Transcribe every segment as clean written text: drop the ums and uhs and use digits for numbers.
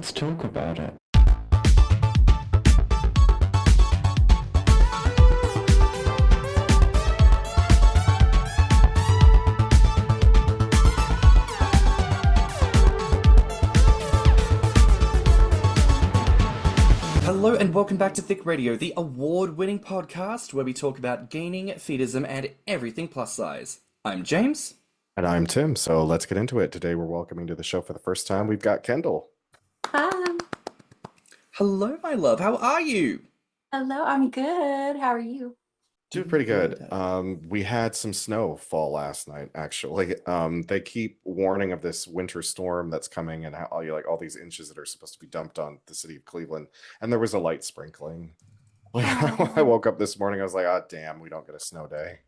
Let's talk about it. Hello and welcome back to Thicc Radio, the award-winning podcast where we talk about gaining, fetishism, and everything plus size. I'm James. And I'm Tim, so let's get into it. Today we're welcoming to the show for the first time, we've got Kendall. Hi. Hello, my love. How are you? Hello, I'm good. How are you? Doing pretty good. We had some snow fall last night, actually. They keep warning of this winter storm that's coming and how all these inches that are supposed to be dumped on the city of Cleveland. And there was a light sprinkling. When I woke up this morning, I was like, oh, damn, we don't get a snow day.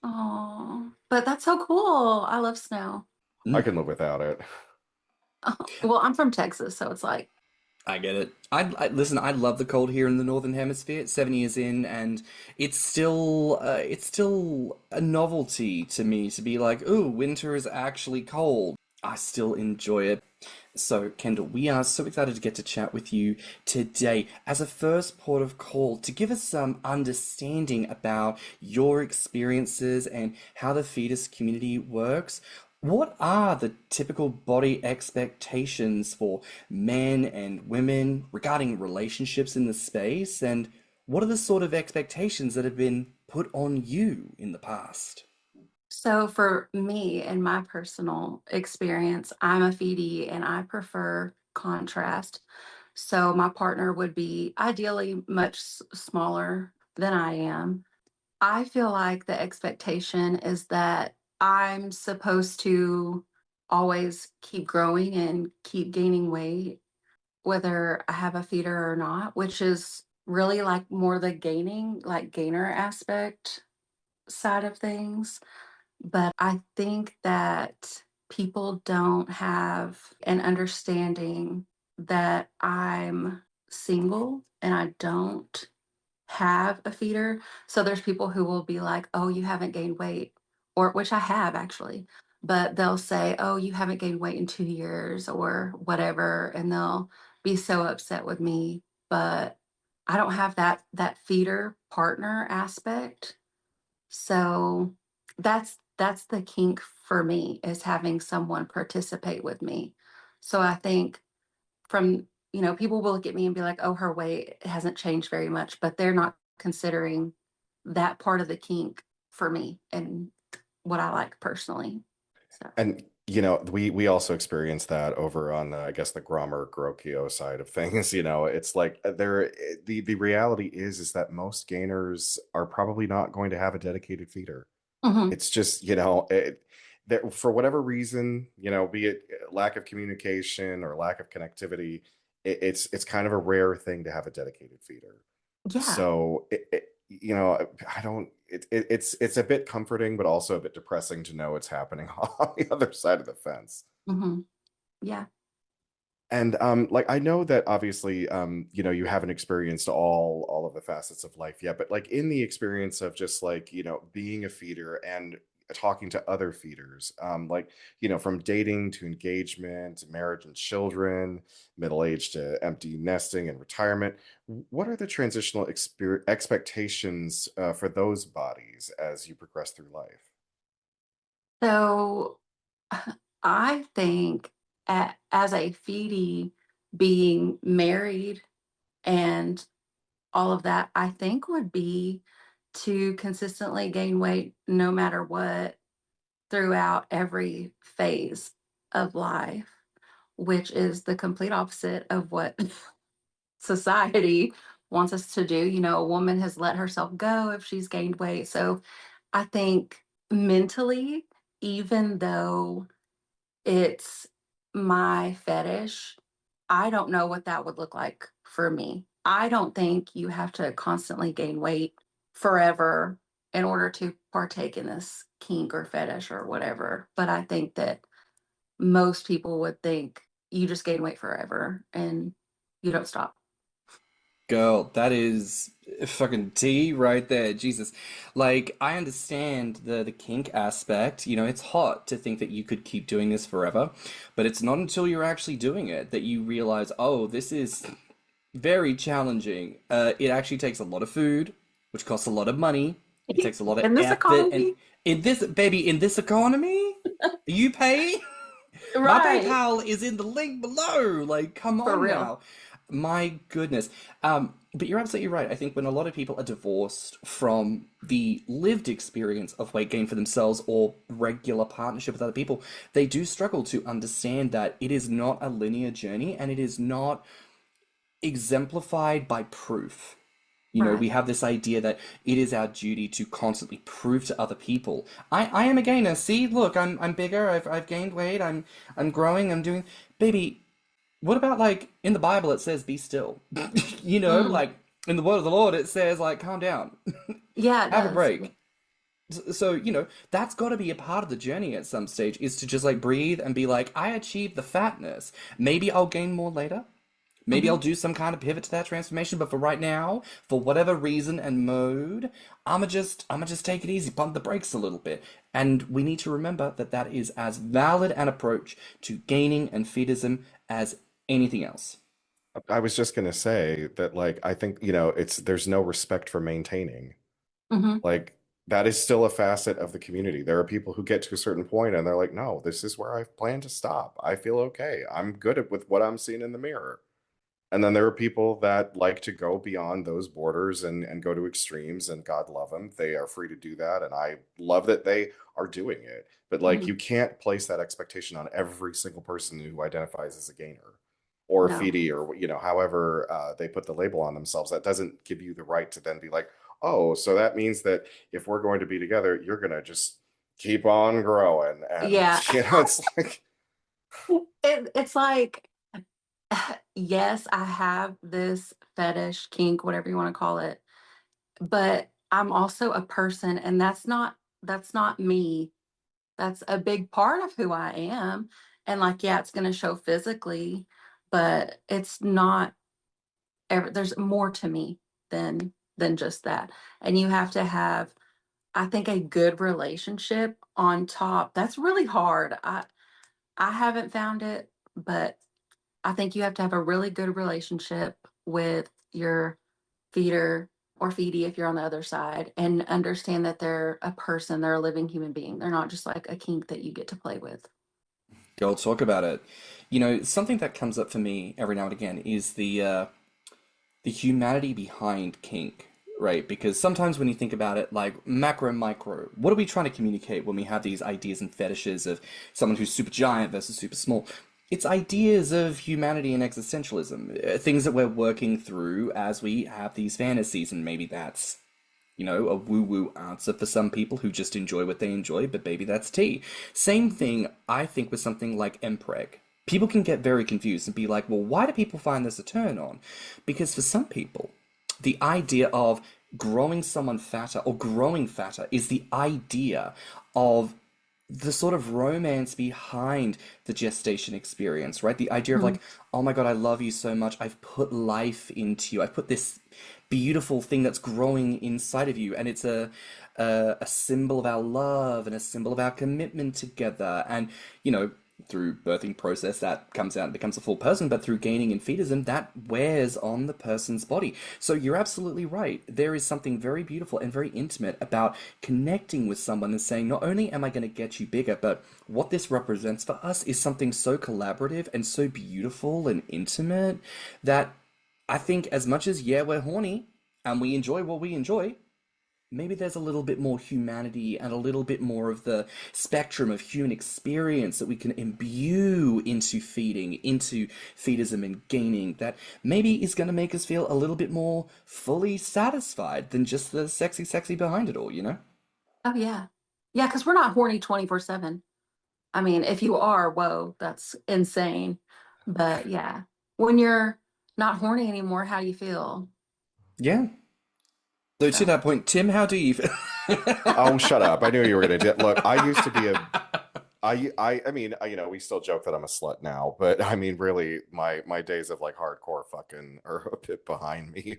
Oh, but that's so cool. I love snow. I can live without it. Well, I'm from Texas, so it's like, I get it. Listen, I love the cold here in the Northern Hemisphere. It's 7 years in, and it's still a novelty to me to be like, ooh, winter is actually cold. I still enjoy it. So, Kendall, we are so excited to get to chat with you today as a first port of call to give us some understanding about your experiences and how the fetus community works. What are the typical body expectations for men and women regarding relationships in the space? And what are the sort of expectations that have been put on you in the past? so for me and my personal experience, I'm a feedee and I prefer contrast. So my partner would be ideally much smaller than I am. I feel like the expectation is that I'm supposed to always keep growing and keep gaining weight, whether I have a feeder or not, which is really like more the gaining, like gainer aspect side of things. But I think that people don't have an understanding that I'm single and I don't have a feeder. So there's people who will be like, oh, you haven't gained weight, or which I have actually, but they'll say, oh, you haven't gained weight in 2 years or whatever. And they'll be so upset with me. But I don't have that feeder partner aspect. So that's the kink for me, is having someone participate with me. So I think from, people will look at me and be like, oh, her weight hasn't changed very much, but they're not considering that part of the kink for me and what I like personally. So And we also experienced that over on I guess the Grommr Grokio side of things. It's like the reality is that most gainers are probably not going to have a dedicated feeder. mhm. It's just that for whatever reason, be it lack of communication or lack of connectivity, it's kind of a rare thing to have a dedicated feeder. Yeah. So I don't. It's a bit comforting, but also a bit depressing to know it's happening on the other side of the fence. hmm Yeah. And like I know that obviously you haven't experienced all of the facets of life yet, but like in the experience of just like being a feeder and talking to other feeders, like from dating to engagement, marriage and children, middle age to empty nesting and retirement, what are the transitional expectations for those bodies as you progress through life? So I think as a feedie, being married and all of that, I think would be to consistently gain weight no matter what throughout every phase of life, which is the complete opposite of what society wants us to do. A woman has let herself go if she's gained weight. So I think mentally, even though it's my fetish, I don't know what that would look like for me. I don't think you have to constantly gain weight forever in order to partake in this kink or fetish or whatever. But I think that most people would think you just gain weight forever and you don't stop. Girl, that is Fucking tea right there, Jesus. Like, I understand the kink aspect. You know, it's hot to think that you could keep doing this forever, but it's not until you're actually doing it that you realize, oh, this is very challenging. It actually takes a lot of food, which costs a lot of money. It takes a lot of In this effort, and economy, in this baby, in this economy, you pay. My right? PayPal is in the link below. Like, come For on real. now. My goodness. But you're absolutely right. I think when a lot of people are divorced from the lived experience of weight gain for themselves or regular partnership with other people, they do struggle to understand that it is not a linear journey and it is not exemplified by proof. You know, we Right. have this idea that it is our duty to constantly prove to other people, I am a gainer. See, look, I'm bigger. I've gained weight. I'm growing. I'm doing. Baby, what about like in the Bible it says be still? You know, Mm. like in the word of the Lord it says like calm down, Yeah, it have a does. break. So, you know, that's got to be a part of the journey at some stage is to just like breathe and be like, I achieved the fatness. Maybe I'll gain more later. Maybe Hmm. I'll do some kind of pivot to that transformation, but for right now, for whatever reason and mode, I'ma just take it easy, pump the brakes a little bit. And we need to remember that that is as valid an approach to gaining and fetism as anything else. I was just gonna say that, like, I think, it's there's no respect for maintaining. Hmm. Like, that is still a facet of the community. There are people who get to a certain point and they're like, no, this is where I plan to stop. I feel okay. I'm good with what I'm seeing in the mirror. And then there are people that like to go beyond those borders and go to extremes, and God love them. They are free to do that. And I love that they are doing it. But like, Hmm. you can't place that expectation on every single person who identifies as a gainer or a No. feedee, or, however they put the label on themselves. That doesn't give you the right to then be like, oh, so that means that if we're going to be together, you're going to just keep on growing. And, Yeah. it's like, It's like, yes, I have this fetish, kink, whatever you want to call it, but I'm also a person, and that's not me. That's a big part of who I am. And like, yeah, it's going to show physically, but it's not there's more to me than just that. And you have to have, I think, a good relationship on top. That's really hard. I haven't found it, but I think you have to have a really good relationship with your feeder or feedie if you're on the other side, and understand that they're a person, they're a living human being. They're not just like a kink that you get to play with. Go talk about it. You know, something that comes up for me every now and again is the humanity behind kink, right? Because sometimes when you think about it, like macro, micro, what are we trying to communicate when we have these ideas and fetishes of someone who's super giant versus super small? It's ideas of humanity and existentialism, things that we're working through as we have these fantasies, and maybe that's, you know, a woo-woo answer for some people who just enjoy what they enjoy, but baby, that's tea. Same thing, I think, with something like mpreg. People can get very confused and be like, well, why do people find this a turn on? Because for some people, the idea of growing someone fatter or growing fatter is the idea of the sort of romance behind the gestation experience, right? The idea of Mhm. like, oh my God, I love you so much. I've put life into you. I've put this beautiful thing that's growing inside of you, and it's a symbol of our love and a symbol of our commitment together. And you know, through birthing process, that comes out and becomes a full person, but through gaining and fetism, that wears on the person's body. So you're absolutely right. There is something very beautiful and very intimate about connecting with someone and saying, not only am I going to get you bigger, but what this represents for us is something so collaborative and so beautiful and intimate that I think as much as, yeah, we're horny and we enjoy what we enjoy, maybe there's a little bit more humanity and a little bit more of the spectrum of human experience that we can imbue into feeding, into feedism and gaining, that maybe is going to make us feel a little bit more fully satisfied than just the sexy, sexy behind it all, you know? Oh yeah. Yeah, because we're not horny 24/7. I mean, if you are, whoa, that's insane. But yeah, when you're not horny anymore, how do you feel? Yeah. So to So, that point, Tim, how do you feel? oh, shut up. I knew you were going to. Look, I used to be a I mean, we still joke that I'm a slut now, but I mean, really, my days of like hardcore fucking are a bit behind me.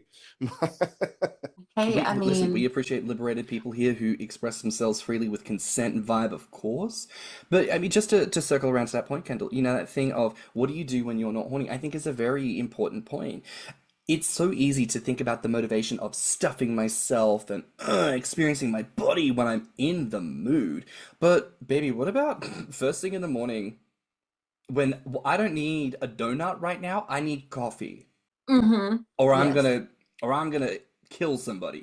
Hey, I Listen, we mean, appreciate liberated people here who express themselves freely with consent and vibe, of course. But I mean, just to circle around to that point, Kendall, that thing of what do you do when you're not horny, I think is a very important point. It's so easy to think about the motivation of stuffing myself and experiencing my body when I'm in the mood. But, baby, what about first thing in the morning when I don't need a donut right now, I need coffee. mm-hmm. Or I'm Yes. gonna or I'm gonna kill somebody,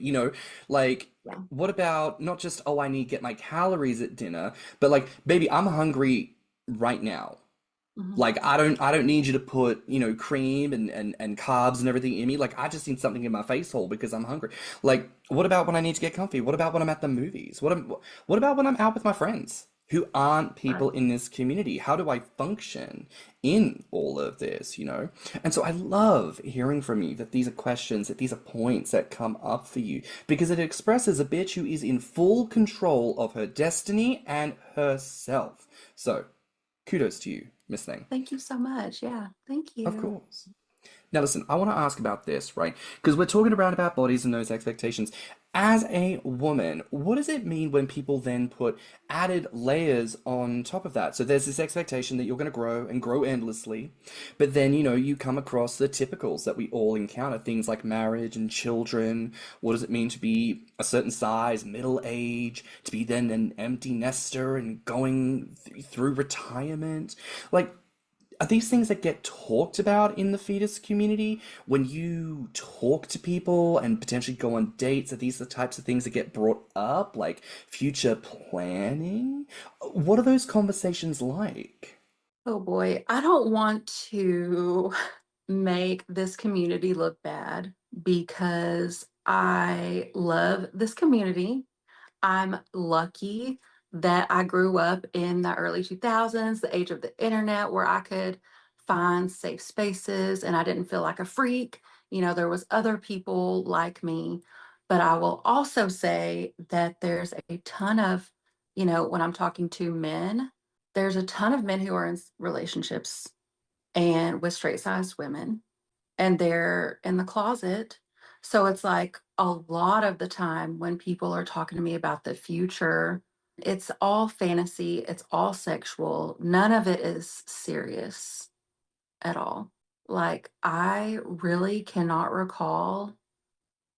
Like, Yeah. what about not just, oh, I need to get my calories at dinner, but like, baby, I'm hungry right now. Mm-hmm. Like, I don't need you to put, cream and carbs and everything in me. Like, I just need something in my face hole because I'm hungry. Like, what about when I need to get comfy? What about when I'm at the movies? What about when I'm out with my friends who aren't Right. people in this community? How do I function in all of this? And so I love hearing from you that these are questions, that these are points that come up for you because it expresses a bitch who is in full control of her destiny and herself. So, kudos to you, Miss Thing. Thank you so much. Yeah. Thank Of you. course. Now, listen, I want to ask about this, right? Because we're talking around about bodies and those expectations. As a woman, what does it mean when people then put added layers on top of that? So there's this expectation that you're going to grow and grow endlessly, but then, you come across the typicals that we all encounter, things like marriage and children. What does it mean to be a certain size, middle age, to be then an empty nester and going through retirement? Like, are these things that get talked about in the fetus community when you talk to people and potentially go on dates? Are these the types of things that get brought up, like future planning? What are those conversations like? Oh boy, I don't want to make this community look bad because I love this community. I'm lucky that I grew up in the early 2000s, the age of the internet, where I could find safe spaces and I didn't feel like a freak. There was other people like me, but I will also say that there's a ton of, when I'm talking to men, there's a ton of men who are in relationships and with straight sized women and they're in the closet. So it's like a lot of the time when people are talking to me about the future, it's all fantasy, it's all sexual. None of it is serious at all. Like, I really cannot recall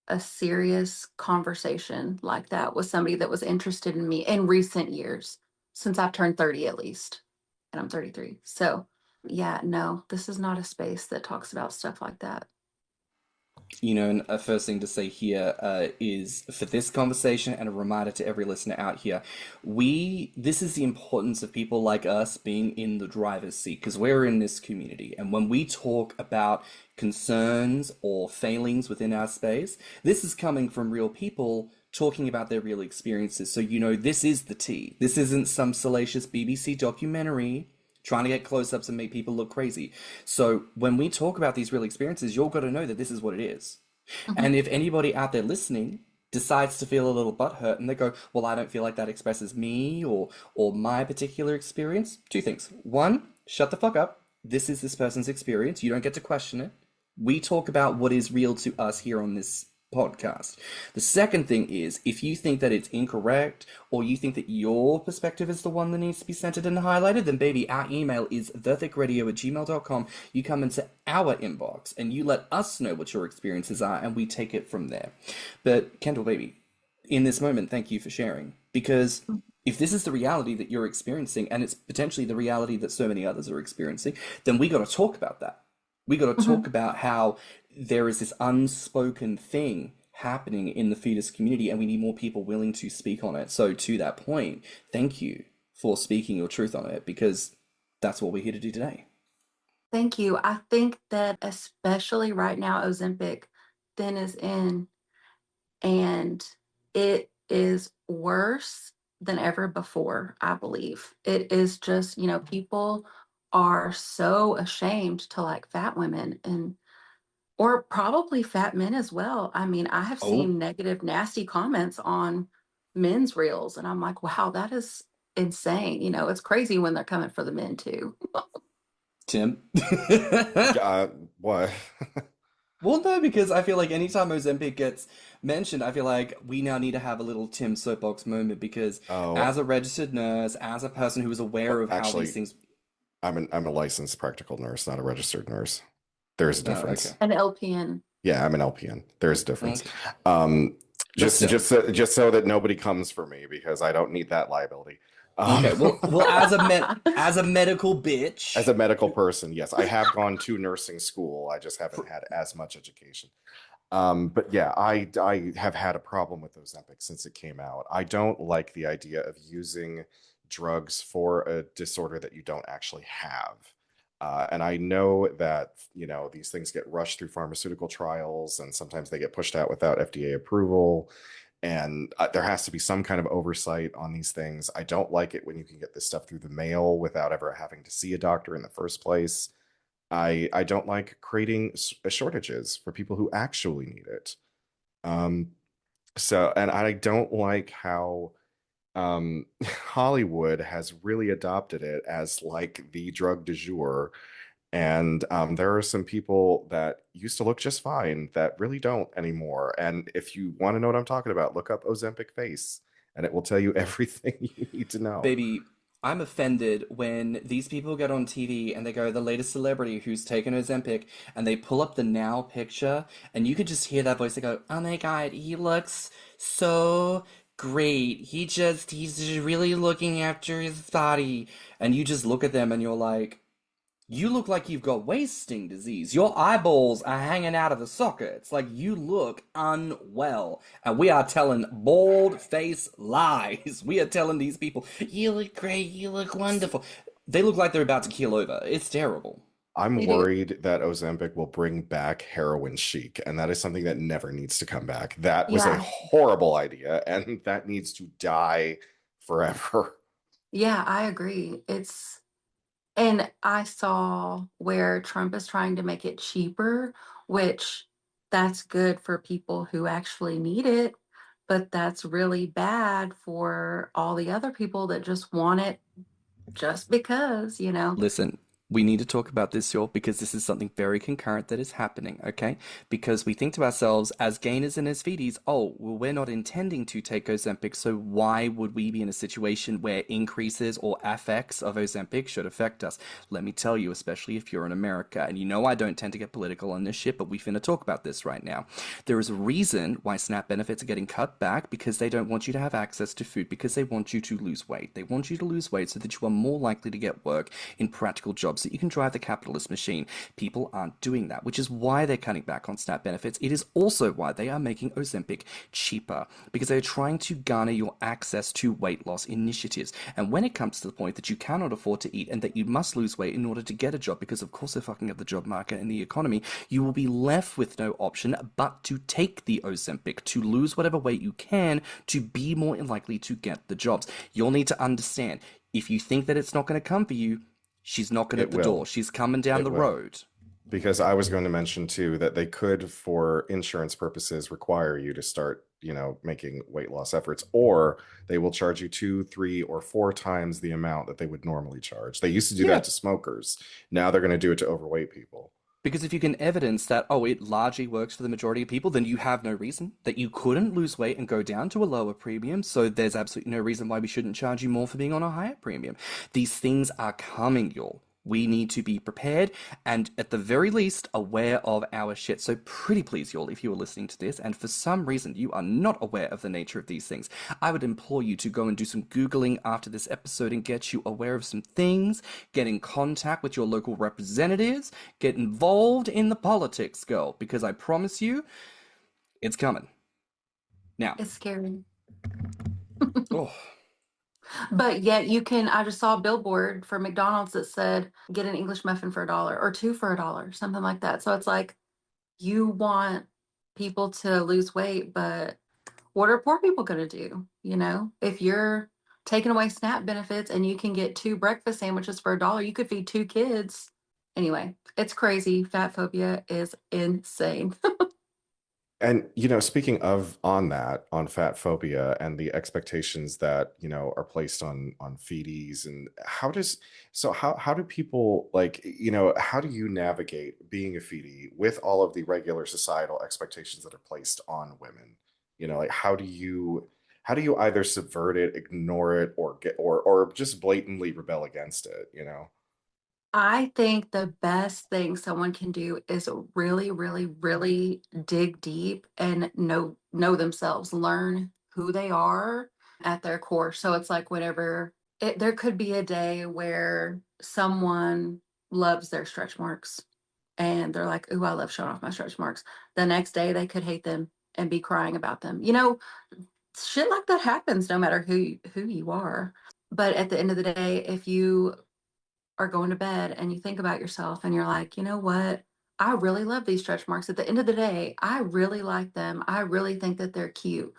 a serious conversation like that with somebody that was interested in me in recent years, since I've turned 30 at least, and I'm 33. So, yeah, no, this is not a space that talks about stuff like that. And a first thing to say here is for this conversation and a reminder to every listener out here, this is the importance of people like us being in the driver's seat because we're in this community. And when we talk about concerns or failings within our space, this is coming from real people talking about their real experiences. So, this is the tea. This isn't some salacious BBC documentary trying to get close-ups and make people look crazy. So when we talk about these real experiences, you've got to know that this is what it is. Mhm. And if anybody out there listening decides to feel a little butthurt and they go, well, I don't feel like that expresses me or my particular experience, two things. One, shut the fuck up. This is this person's experience. You don't get to question it. We talk about what is real to us here on this podcast. The second thing is if you think that it's incorrect or you think that your perspective is the one that needs to be centered and highlighted, then baby, our email is thickradio@gmail.com. You come into our inbox and you let us know what your experiences are and we take it from there. But Kendall, baby, in this moment, thank you for sharing because if this is the reality that you're experiencing and it's potentially the reality that so many others are experiencing, then we got to talk about that. We got to talk Mhm. about how there is this unspoken thing happening in the fetus community, and we need more people willing to speak on it. So, to that point, thank you for speaking your truth on it because that's what we're here to do today. Thank you. I think that especially right now, Ozempic thin is in, and it is worse than ever before, I believe. It is just, people are so ashamed to like fat women and or probably fat men as well. I mean, I have Oh, seen negative, nasty comments on men's reels, and I'm like, wow, that is insane. You know, it's crazy when they're coming for the men too. Tim? What? Well, no, because I feel like anytime Ozempic gets mentioned, I feel like we now need to have a little Tim soapbox moment because Oh, as a registered nurse, as a person who is aware of how these actually, things. I'm a licensed practical nurse, not a registered nurse. There's a Oh, difference. okay. An LPN. Yeah, I'm an LPN. There's a difference. Okay. Um, But just still. just so, just so that nobody comes for me because I don't need that liability. Um, Okay. Well, as a medical as bitch. a medical person, yes, I have gone to nursing school. I just haven't had as much education. But yeah, I have had a problem with Ozempic since it came out. I don't like the idea of using drugs for a disorder that you don't actually have. And I know that, these things get rushed through pharmaceutical trials and sometimes they get pushed out without FDA approval. And there has to be some kind of oversight on these things. I don't like it when you can get this stuff through the mail without ever having to see a doctor in the first place. I don't like creating shortages for people who actually need it. Um, and I don't like how Hollywood has really adopted it as like the drug du jour. And there are some people that used to look just fine that really don't anymore. And if you want to know what I'm talking about, look up Ozempic face and it will tell you everything you need to know. Baby, I'm offended when these people get on TV and they go, the latest celebrity who's taken Ozempic, and they pull up the now picture, and you could just hear that voice. They go, oh my God, he looks so great. He's just really looking after his body. And you just look at them and you're like, you look like you've got wasting disease. Your eyeballs are hanging out of the sockets. Like you look unwell. And we are telling bald face lies. We are telling these people, you look great, you look wonderful. They look like they're about to keel over. It's terrible. I'm They do. worried that Ozempic will bring back heroin chic, and that is something that never needs to come back. That was a Yeah. horrible idea, and that needs to die forever. Yeah, I agree. And I saw where Trump is trying to make it cheaper, which that's good for people who actually need it, but that's really bad for all the other people that just want it just because, you know. Listen, we need to talk about this, y'all, because this is something very concurrent that is happening, okay? Because we think to ourselves, as gainers and as feedies, oh, well, we're not intending to take Ozempic, so why would we be in a situation where increases or effects of Ozempic should affect us? Let me tell you, especially if you're in America, and you know I don't tend to get political on this shit, but we finna talk about this right now. There is a reason why SNAP benefits are getting cut back because they don't want you to have access to food, because they want you to lose weight. They want you to lose weight so that you are more likely to get work in practical jobs, that you can drive the capitalist machine. People aren't doing that, which is why they're cutting back on SNAP benefits. It is also why they are making Ozempic cheaper, because they are trying to garner your access to weight loss initiatives. And when it comes to the point that you cannot afford to eat and that you must lose weight in order to get a job, because of course they're fucking up the job market and the economy, you will be left with no option but to take the Ozempic, to lose whatever weight you can, to be more likely to get the jobs. You'll need to understand, if you think that it's not going to come for you, she's knocking It at the door. will. She's coming down It the will. road. Because I was going to mention too that they could, for insurance purposes, require you to start, making weight loss efforts, or they will charge you 2, 3, or 4 times the amount that they would normally charge. They used to do Yeah, that to smokers. Now they're going to do it to overweight people. because if you can evidence that, oh, it largely works for the majority of people, then you have no reason that you couldn't lose weight and go down to a lower premium. So there's absolutely no reason why we shouldn't charge you more for being on a higher premium. These things are coming, y'all. We need to be prepared and, at the very least, aware of our shit. So, pretty please, y'all, if you are listening to this and for some reason you are not aware of the nature of these things, I would implore you to go and do some Googling after this episode and get you aware of some things, get in contact with your local representatives, get involved in the politics, girl, because I promise you, it's coming. Now, It's scary. oh, But yet you can, I just saw a billboard for McDonald's that said, get an English muffin for $1 or 2 for $1, something like that. So it's like, you want people to lose weight, but what are poor people going to do? You know, if you're taking away SNAP benefits and you can get 2 breakfast sandwiches for $1, you could feed 2 kids. Anyway, it's crazy. Fat phobia is insane. And speaking of on that, on fat phobia and the expectations that are placed on feedees, and how do people like how do you navigate being a feedee with all of the regular societal expectations that are placed on women? Like how do you either subvert it, ignore it, or get or just blatantly rebel against it? I think the best thing someone can do is really, really, really dig deep and know themselves, learn who they are at their core. So it's like whenever there could be a day where someone loves their stretch marks and they're like, "Ooh, I love showing off my stretch marks." The next day they could hate them and be crying about them. Shit like that happens no matter who you are. But at the end of the day, if you are going to bed and you think about yourself and you're like, you know what? I really love these stretch marks. At the end of the day, I really like them. I really think that they're cute.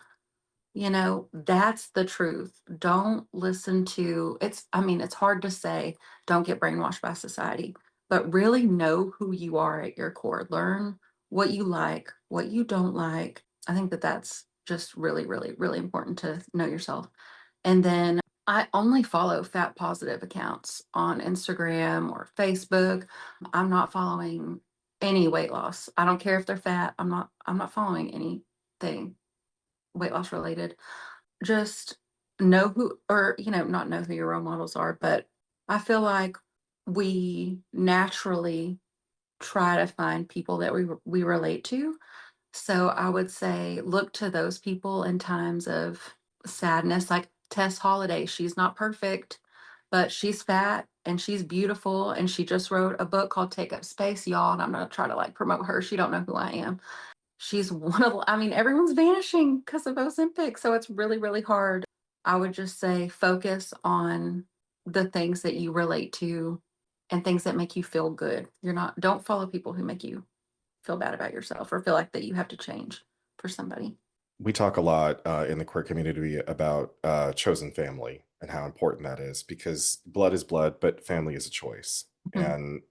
That's the truth. Don't listen to I mean, it's hard to say, don't get brainwashed by society, but really know who you are at your core. Learn what you like, what you don't like. I think that that's just really, really, really important to know yourself. And then I only follow fat positive accounts on Instagram or Facebook. I'm not following any weight loss. I don't care if they're fat. I'm not following anything weight loss related. Just know who, or not know who your role models are, but I feel like we naturally try to find people that we relate to. So I would say look to those people in times of sadness, like Tess Holiday. She's not perfect, but she's fat and she's beautiful. And she just wrote a book called Take Up Space, y'all. And I'm going to try to like promote her. She don't know who I am. She's one of, I mean, everyone's vanishing because of Ozempic. So it's really, really hard. I would just say focus on the things that you relate to and things that make you feel good. Don't follow people who make you feel bad about yourself or feel like that you have to change for somebody. We talk a lot in the queer community about chosen family and how important that is, because blood is blood, but family is a choice. Mhm. And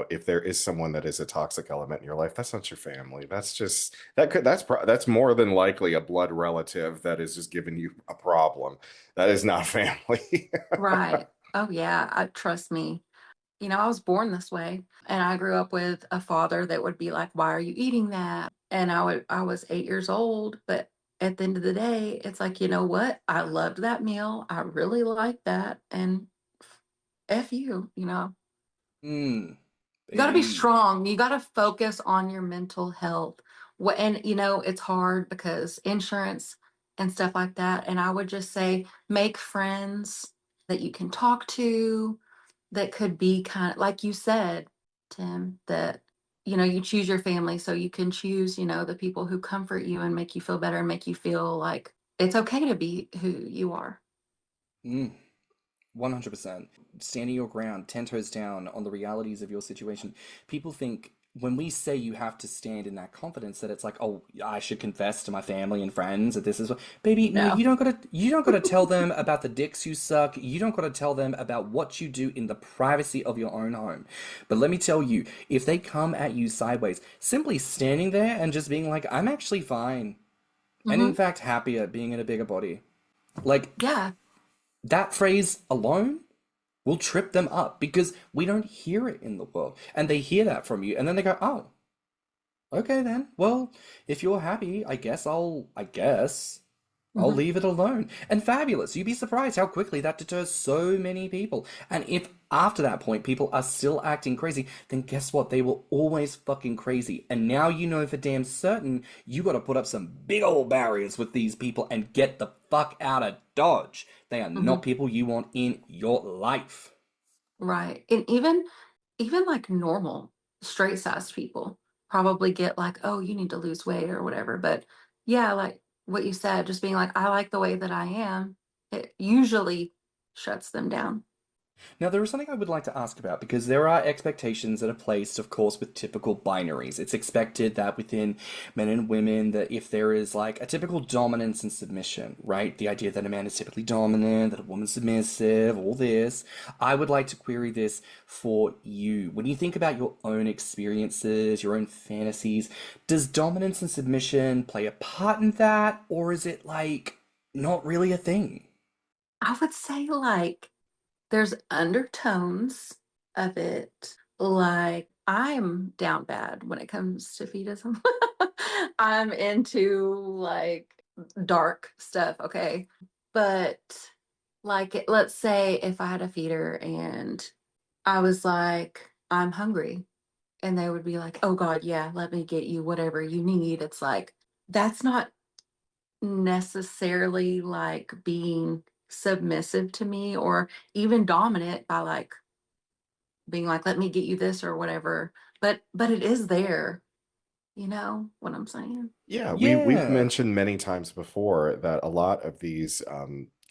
if there is someone that is a toxic element in your life, that's not your family. That's more than likely a blood relative that is just giving you a problem. That is not family. Right. Oh, yeah. Trust me. I was born this way and I grew up with a father that would be like, "Why are you eating that?" And I was 8 years old, but at the end of the day, it's like, you know what? I loved that meal. I really liked that. And F you. Mm, You got to be baby. strong. You got to focus on your mental health. And it's hard because insurance and stuff like that. And I would just say make friends that you can talk to, that could be kind of like you said, Tim, that you choose your family so you can choose, the people who comfort you and make you feel better and make you feel like it's okay to be who you are. Mm. 100%. Standing your ground, 10 toes down on the realities of your situation. People think when we say you have to stand in that confidence that it's like, oh, I should confess to my family and friends that this is what baby, no, No. you don't gotta tell them about the dicks you suck. You don't gotta tell them about what you do in the privacy of your own home. But let me tell you, if they come at you sideways, simply standing there and just being like, I'm actually fine. And in Hmm. fact happier being in a bigger body. Like Yeah. that phrase alone will trip them up because we don't hear it in the world. And they hear that from you and then they go, "Oh, okay then. Well, if you're happy, I guess I'll Hmm. leave it alone." And fabulous. You'd be surprised how quickly that deters so many people. And if after that point people are still acting crazy, then guess what? They were always fucking crazy. And now you know for damn certain you gotta put up some big old barriers with these people and get the fuck out of Dodge. They are Hmm. not people you want in your life. Right. And even like normal straight sized people probably get like, "Oh, you need to lose weight or whatever." But yeah, like what you said, just being like, "I like the way that I am," it usually shuts them down. Now, there is something I would like to ask about because there are expectations that are placed, of course, with typical binaries. It's expected that within men and women, that if there is like a typical dominance and submission, right? The idea that a man is typically dominant, that a woman's submissive, all this. I would like to query this for you. When you think about your own experiences, your own fantasies, does dominance and submission play a part in that, or is it like not really a thing? I would say like there's undertones of it. Like I'm down bad when it comes to fetishism. I'm into like dark stuff, okay? But like let's say if I had a feeder and I was like, I'm hungry, and they would be like, oh God, yeah, let me get you whatever you need. It's like that's not necessarily like being submissive to me or even dominant by like being like, let me get you this or whatever. But it is there, you know what I'm saying? Yeah, we've Yeah. mentioned many times before that a lot of these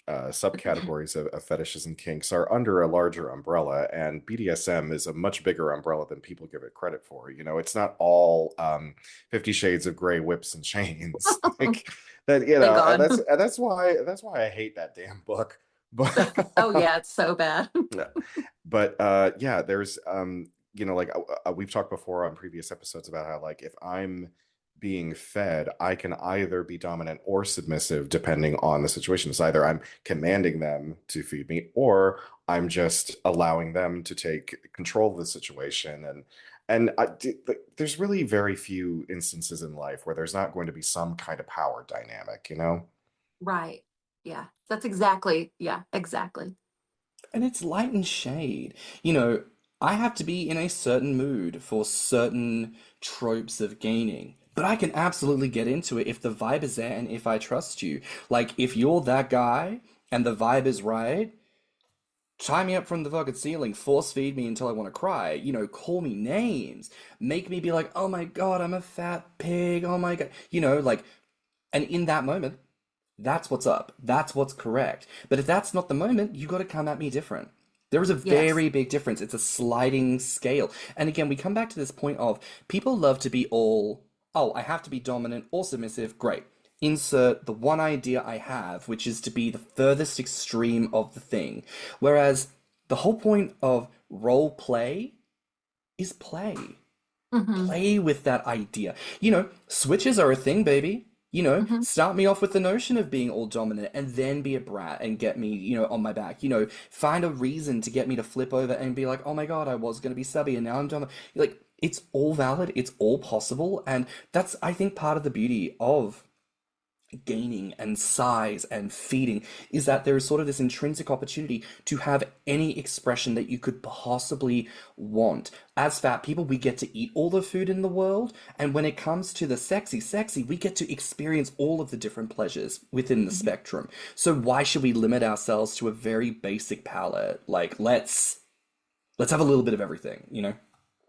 subcategories of fetishes and kinks are under a larger umbrella, and BDSM is a much bigger umbrella than people give it credit for. You know, it's not all 50 Shades of Grey whips and chains like that. You Thank know, God. that's why I hate that damn book. Oh But yeah, it's so bad. yeah. But yeah, there's you know, like we've talked before on previous episodes about how like if I'm being fed, I can either be dominant or submissive depending on the situation. It's either I'm commanding them to feed me or I'm just allowing them to take control of the situation. There's really very few instances in life where there's not going to be some kind of power dynamic, you know? Right. Yeah. That's exactly. Yeah, exactly. And it's light and shade. I have to be in a certain mood for certain tropes of gaining. But I can absolutely get into it if the vibe is there and if I trust you. Like, if you're that guy and the vibe is right, tie me up from the fucking ceiling, force feed me until I want to cry, call me names, make me be like, oh my god, I'm a fat pig, oh my god, like, and in that moment, that's what's up. That's what's correct. But if that's not the moment, you got to come at me different. There is a Yes. very big difference. It's a sliding scale. And again, we come back to this point of people love to be all, oh, I have to be dominant or submissive. Great. Insert the one idea I have, which is to be the furthest extreme of the thing. Whereas the whole point of role play is play. Mm-hmm. Play with that idea. Switches are a thing, baby. Mm-hmm. Start me off with the notion of being all dominant and then be a brat and get me, on my back. Find a reason to get me to flip over and be like, oh my God, I was going to be subby and now I'm dominant. Like, it's all valid, it's all possible. And that's, I think, part of the beauty of gaining and size and feeding is that there is sort of this intrinsic opportunity to have any expression that you could possibly want. As fat people, we get to eat all the food in the world, and when it comes to the sexy, we get to experience all of the different pleasures within the Mm-hmm. spectrum. So why should we limit ourselves to a very basic palette? Like, let's have a little bit of everything, you know?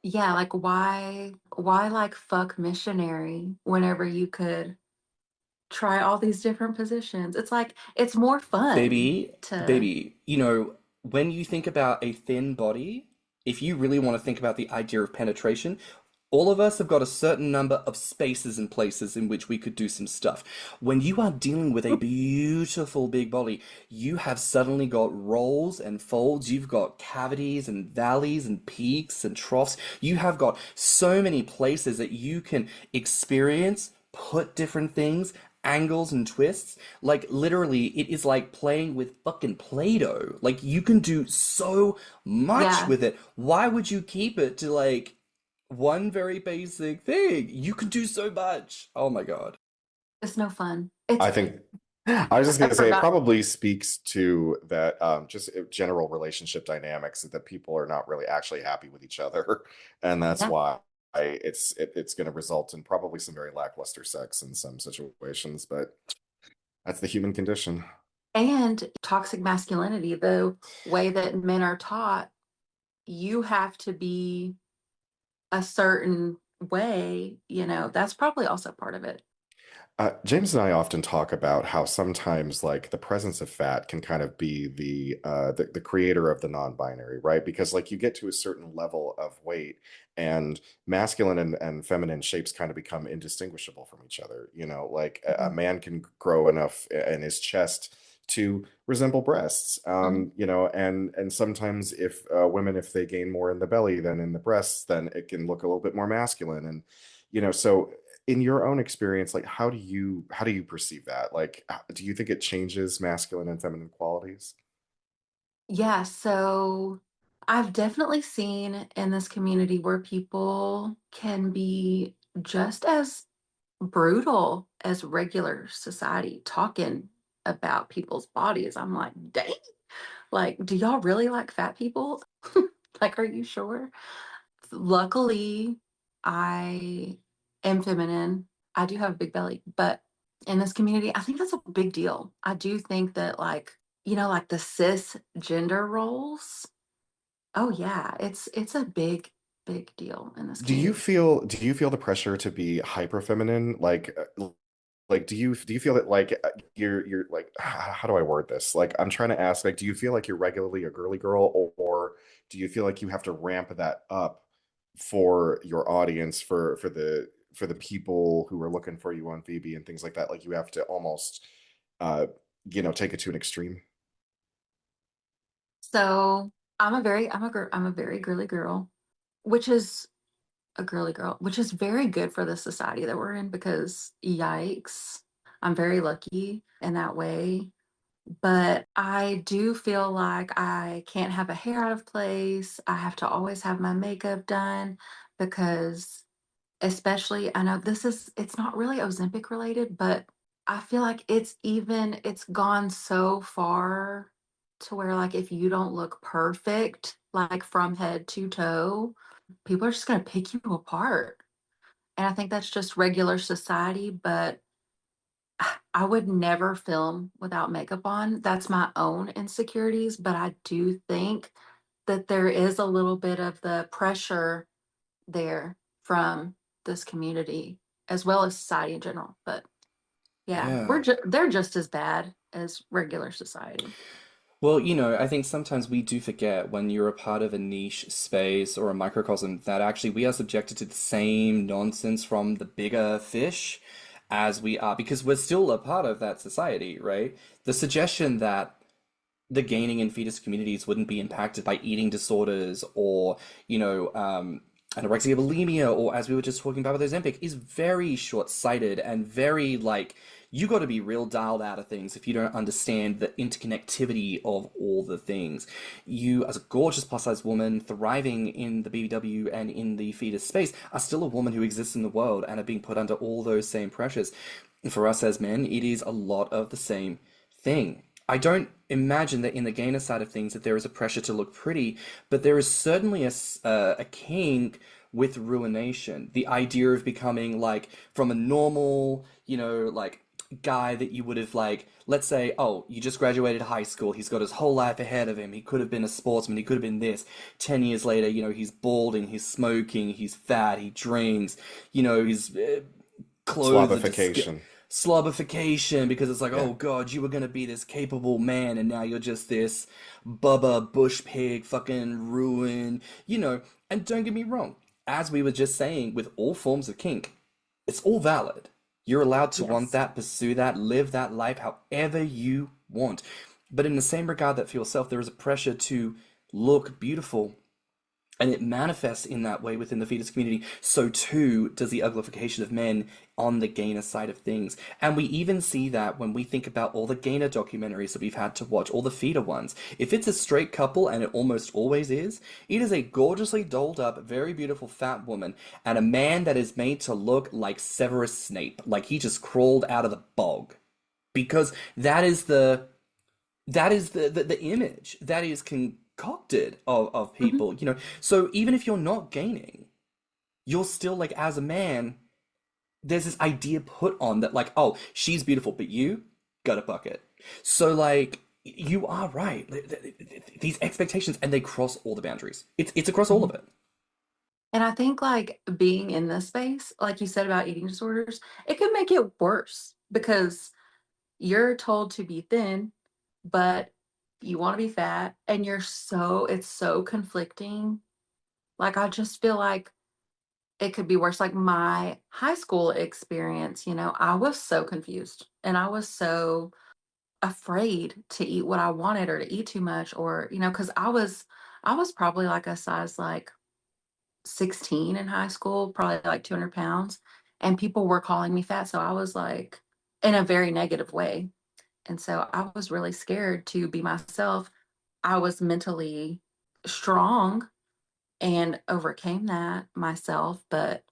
Yeah, like why like fuck missionary whenever you could try all these different positions? It's like it's more fun Baby, to baby, when you think about a thin body, if you really want to think about the idea of penetration, all of us have got a certain number of spaces and places in which we could do some stuff. When you are dealing with a beautiful big body, you have suddenly got rolls and folds, you've got cavities and valleys and peaks and troughs. You have got so many places that you can experience, put different things, angles and twists. Like, literally, it is like playing with fucking Play-Doh. Like, you can do so much yeah, with it. Why would you keep it to, like, one very basic thing? You can do so much. Oh my God. it's no fun. It's I think I was just I going to say it forgot. probably speaks to that just general relationship dynamics that people are not really actually happy with each other, and that's Yeah. why it's going to result in probably some very lackluster sex in some situations, but that's the human condition. And toxic masculinity, the way that men are taught, you have to be a certain way, that's probably also part of it. James and I often talk about how sometimes like the presence of fat can kind of be the creator of the non-binary, right? Because like you get to a certain level of weight and masculine and feminine shapes kind of become indistinguishable from each other. You know, like a Mhm. man can grow enough in his chest to resemble breasts. Mhm. You know, and sometimes if women, if they gain more in the belly than in the breasts, then it can look a little bit more masculine. And you know, so in your own experience, like how do you perceive that? Like, do you think it changes masculine and feminine qualities? Yeah, so I've definitely seen in this community where people can be just as brutal as regular society talking about people's bodies. I'm like, dang, like, do y'all really like fat people? Like, are you sure? Luckily, I am feminine. I do have a big belly, but in this community, I think that's a big deal. I do think that, like, like the cis gender roles. Oh yeah, it's a big, big deal in this community. Do you feel the pressure to be hyper feminine? Like do you feel that like you're like how do I word this? Like I'm trying to ask like do you feel like you're regularly a girly girl or do you feel like you have to ramp that up for your audience for the people who are looking for you on Phoebe and things like that? Like you have to almost uh take it to an extreme. So I'm a very girly girl, which is a girly girl, which is very good for the society that we're in because yikes, I'm very lucky in that way. But I do feel like I can't have a hair out of place. I have to always have my makeup done because, especially, I know it's not really Ozempic related, but I feel like it's gone so far to where, like, if you don't look perfect, like from head to toe, people are just going to pick you apart. And I think that's just regular society, but I would never film without makeup on. That's my own insecurities, but I do think that there is a little bit of the pressure there from this community as well as society in general. But yeah, Yeah. they're just as bad as regular society. Well, I think sometimes we do forget when you're a part of a niche space or a microcosm that actually we are subjected to the same nonsense from the bigger fish as we are, because we're still a part of that society, right? The suggestion that the gaining and fetus communities wouldn't be impacted by eating disorders or, anorexia, bulimia, or as we were just talking about with Ozempic, is very short-sighted and very like you got to be real dialed out of things if you don't understand the interconnectivity of all the things. You, as a gorgeous plus-size woman thriving in the BBW and in the fetus space, are still a woman who exists in the world and are being put under all those same pressures. For us as men, it is a lot of the same thing. I don't imagine that in the gainer side of things that there is a pressure to look pretty, but there is certainly a kink with ruination. The idea of becoming like from a normal, like guy that you would have like, let's say, oh, you just graduated high school, he's got his whole life ahead of him, he could have been a sportsman, he could have been this. 10 years later, he's balding, he's smoking, he's fat, he drinks, his clothes are just Slobification. slobification because it's like, Yeah. oh God, you were gonna be this capable man and now you're just this bubba bush pig fucking ruin, and don't get me wrong, as we were just saying, with all forms of kink, it's all valid. You're allowed to want Yes. that, pursue that, live that life however you want. But in the same regard that for yourself, there is a pressure to look beautiful and it manifests in that way within the fetus community, so too does the uglification of men on the gainer side of things. And we even see that when we think about all the gainer documentaries that we've had to watch, all the feeder ones. If it's a straight couple, and it almost always is, it is a gorgeously dolled up, very beautiful fat woman, and a man that is made to look like Severus Snape, like he just crawled out of the bog. Because that is the image that is concocted of Mhm. people, so even if you're not gaining, you're still like, as a man, there's this idea put on that, like, oh, she's beautiful but you got a bucket. So like, you are right. These expectations, and they cross all the boundaries. It's across all of Mhm. it. And I think like being in this space, like you said about eating disorders, it could make it worse because you're told to be thin, but you want to be fat and it's so conflicting. Like I just feel like it could be worse. Like my high school experience, I was so confused and I was so afraid to eat what I wanted or to eat too much or, because I was probably like a size like 16 in high school, probably like 200 pounds, and people were calling me fat. So I was like in a very negative way. And so I was really scared to be myself. I was mentally strong and overcame that myself, but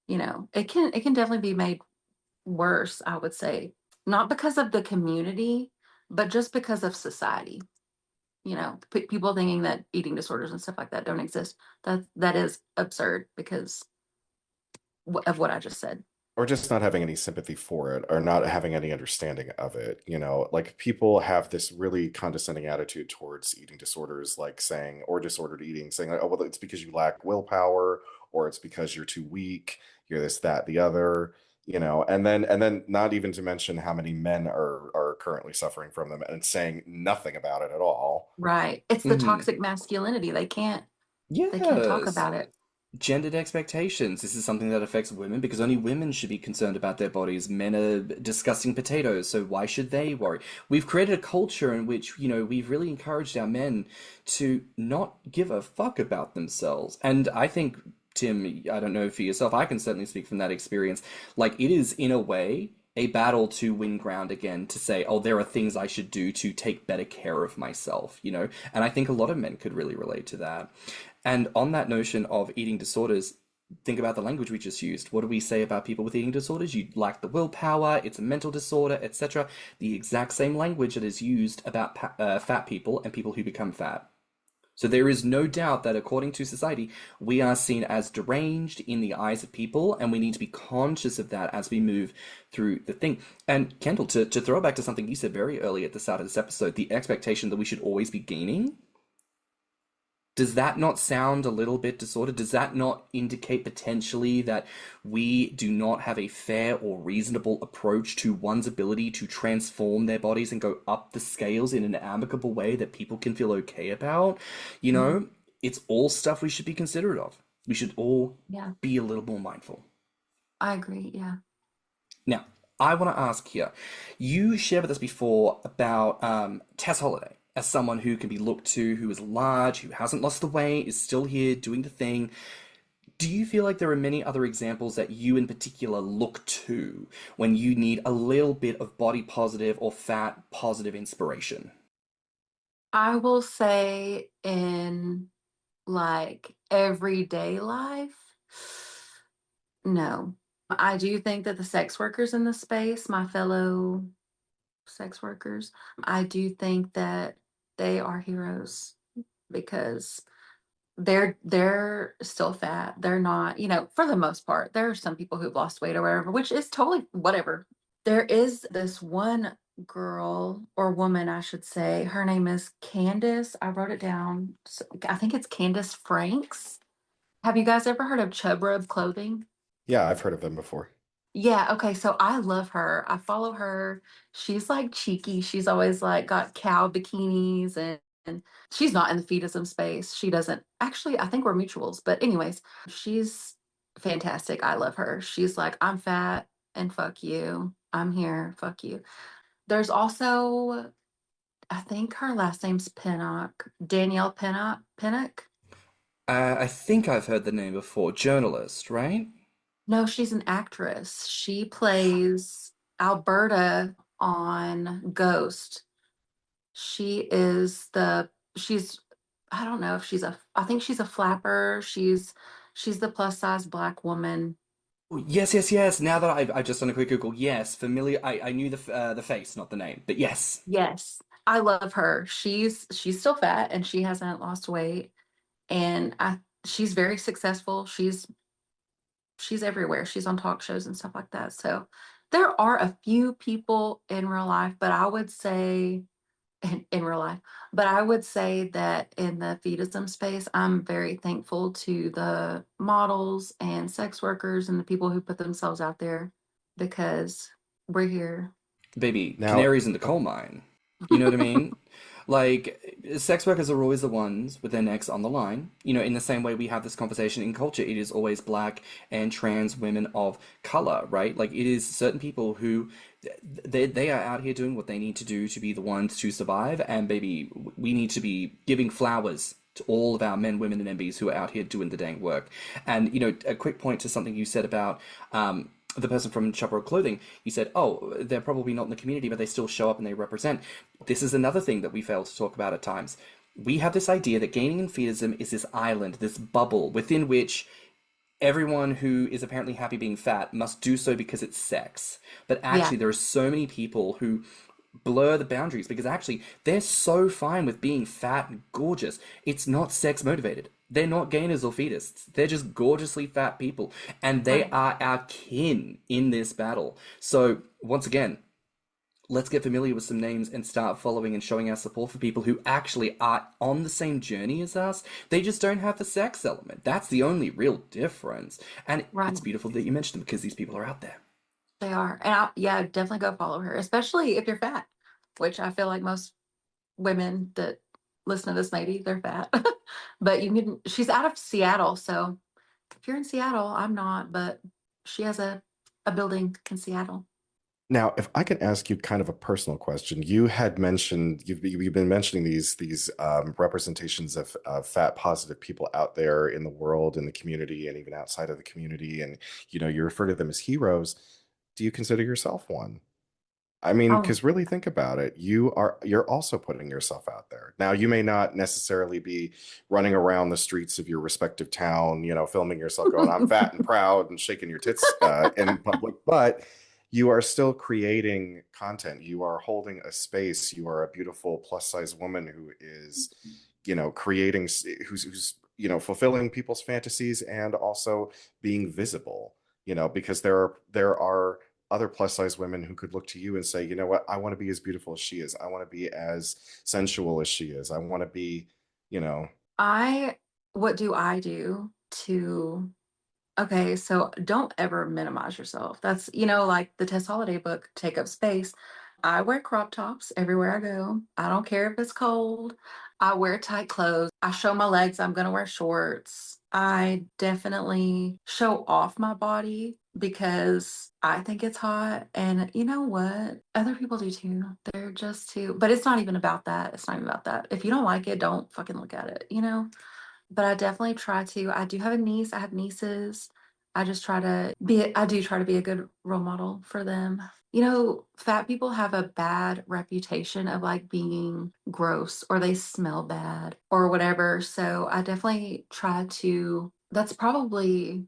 it can definitely be made worse, I would say. Not because of the community, but just because of society. People thinking that eating disorders and stuff like that don't exist. That is absurd because of what I just said. Or just not having any sympathy for it, or not having any understanding of it. Like people have this really condescending attitude towards eating disorders, like saying, or disordered eating, saying like, oh well, it's because you lack willpower, or it's because you're too weak, you're this, that, the other. And then not even to mention how many men are currently suffering from them and saying nothing about it at all. Right. It's the Hmm. toxic masculinity. They can't talk Yes. about it. Gendered expectations. This is something that affects women because only women should be concerned about their bodies. Men are disgusting potatoes, so why should they worry? We've created a culture in which, we've really encouraged our men to not give a fuck about themselves. And I think, Tim, I don't know for yourself, I can certainly speak from that experience. Like, it is, in a way, a battle to win ground again, to say, oh, there are things I should do to take better care of myself. And I think a lot of men could really relate to that. And on that notion of eating disorders, think about the language we just used. What do we say about people with eating disorders? You lack the willpower, it's a mental disorder, etc. The exact same language that is used about fat people and people who become fat. So there is no doubt that according to society, we are seen as deranged in the eyes of people, and we need to be conscious of that as we move through the thing. And Kendall, to throw it back to something you said very early at the start of this episode, the expectation that we should always be gaining, does that not sound a little bit disordered? Does that not indicate potentially that we do not have a fair or reasonable approach to one's ability to transform their bodies and go up the scales in an amicable way that people can feel okay about? You Mhm. know, it's all stuff we should be considerate of. We should all Yeah, be a little more mindful. I agree. Yeah. Now, I want to ask here, you shared with us before about Tess Holiday as someone who can be looked to, who is large, who hasn't lost the weight, is still here doing the thing. Do you feel like there are many other examples that you in particular look to when you need a little bit of body positive or fat positive inspiration? I will say in like everyday life, no. I do think that the sex workers in the space, my fellow sex workers, I do think that they are heroes because they're still fat. They're not, for the most part. There are some people who've lost weight or whatever, which is totally whatever. There is this one girl or woman, I should say. Her name is Candace. I wrote it down. I think it's Candace Franks. Have you guys ever heard of Chub Rub clothing? Yeah, I've heard of them before. Yeah, okay, so I love her. I follow her. She's like cheeky. She's always like got cow bikinis and she's not in the fetishism space. She doesn't actually, I think we're mutuals, but anyways, she's fantastic. I love her. She's like, I'm fat and fuck you. I'm here, fuck you. There's also, I think her last name's Pinnock, Danielle Pinnock. I think I've heard the name before. Journalist, right? No, she's an actress. She plays Alberta on Ghost. She is she's, I don't know if I think she's a flapper. She's the plus size Black woman. Oh, yes, yes, yes. Now that I've just done a quick Google, yes, familiar. I knew the face, not the name, but yes. Yes, I love her. She's still fat and she hasn't lost weight. And she's very successful. She's everywhere. She's on talk shows and stuff like that. So there are a few people in real life, but I would say in real life. But I would say that in the fetism space, I'm very thankful to the models and sex workers and the people who put themselves out there because we're here. Baby, Now, canaries in the coal mine. You know what I mean? Like, sex workers are always the ones with their necks on the line. You know, in the same way we have this conversation in culture, it is always black and trans women of color, right? Like, it is certain people who they are out here doing what they need to do to be the ones to survive. And baby, we need to be giving flowers to all of our men, women, and MBs who are out here doing the dang work. And, you know, a quick point to something you said about the person from Chaparral Clothing, you said, oh, they're probably not in the community, but they still show up and they represent. This is another thing that we fail to talk about at times. We have this idea that gaming and fetism is this island, this bubble within which everyone who is apparently happy being fat must do so because it's sex. But Yeah, actually, there are so many people who blur the boundaries because actually they're so fine with being fat and gorgeous. It's not sex motivated. They're not gainers or fetusts. They're just gorgeously fat people. And they right. are our kin in this battle. So, once again, let's get familiar with some names and start following and showing our support for people who actually are on the same journey as us. They just don't have the sex element. That's the only real difference. And Right. it's beautiful that you mentioned them because these people are out there. They are. And yeah, definitely go follow her, especially if you're fat, which I feel like most women that listen to this, maybe they're fat. But she's out of Seattle. So if you're in Seattle, I'm not, but she has a building in Seattle. now, if I could ask you kind of a personal question, you had mentioned you've been mentioning these representations of fat positive people out there in the world, in the community, and even outside of the community, and you refer to them as heroes. Do you consider yourself one? I mean, Oh, because really think about it, you're also putting yourself out there. Now, you may not necessarily be running around the streets of your respective town, filming yourself going, "I'm fat and proud," and shaking your tits in public, but you are still creating content. You are holding a space. You are a beautiful plus size woman who is, creating, who's fulfilling people's fantasies and also being visible. Because there are other plus size women who could look to you and say, you know what, I want to be as beautiful as she is. I want to be as sensual as she is. I want to be, you know, I, what do I do to, okay, so don't ever minimize yourself. That's, like the Tess Holiday book, Take Up Space. I wear crop tops everywhere I go. I don't care if it's cold. I wear tight clothes. I show my legs. I'm going to wear shorts. I definitely show off my body because I think it's hot. And you know what? Other people do too. They're just too, but it's not even about that. It's not even about that. If you don't like it, don't fucking look at it. But I definitely try to. I do have a niece. I have nieces. I do try to be a good role model for them. Fat people have a bad reputation of like being gross or they smell bad or whatever. So I definitely try to, that's probably,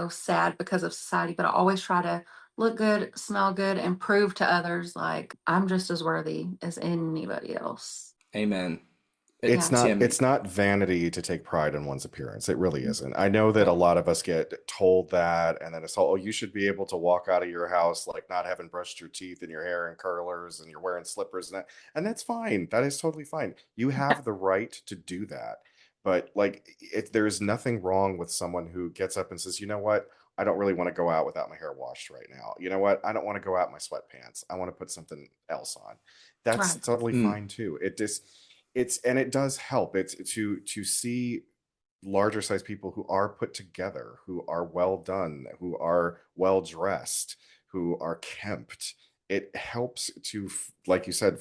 sad because of society, but I always try to look good, smell good, and prove to others like I'm just as worthy as anybody else. Amen. it's Yeah. not Tim, it's not vanity to take pride in one's appearance. It really isn't. I know that a no. lot of us get told that, and then it's all, oh, you should be able to walk out of your house like not having brushed your teeth and your hair in curlers and you're wearing slippers and that's fine. That is totally fine. You have the right to do that. But like there's nothing wrong with someone who gets up and says, you know what? I don't really want to go out without my hair washed right now. You know what? I don't want to go out in my sweatpants. I want to put something else on. That's Right. totally Mm, fine too. It does help. It's to see larger size people who are put together, who are well done, who are well dressed, who are kempt. It helps to, like you said,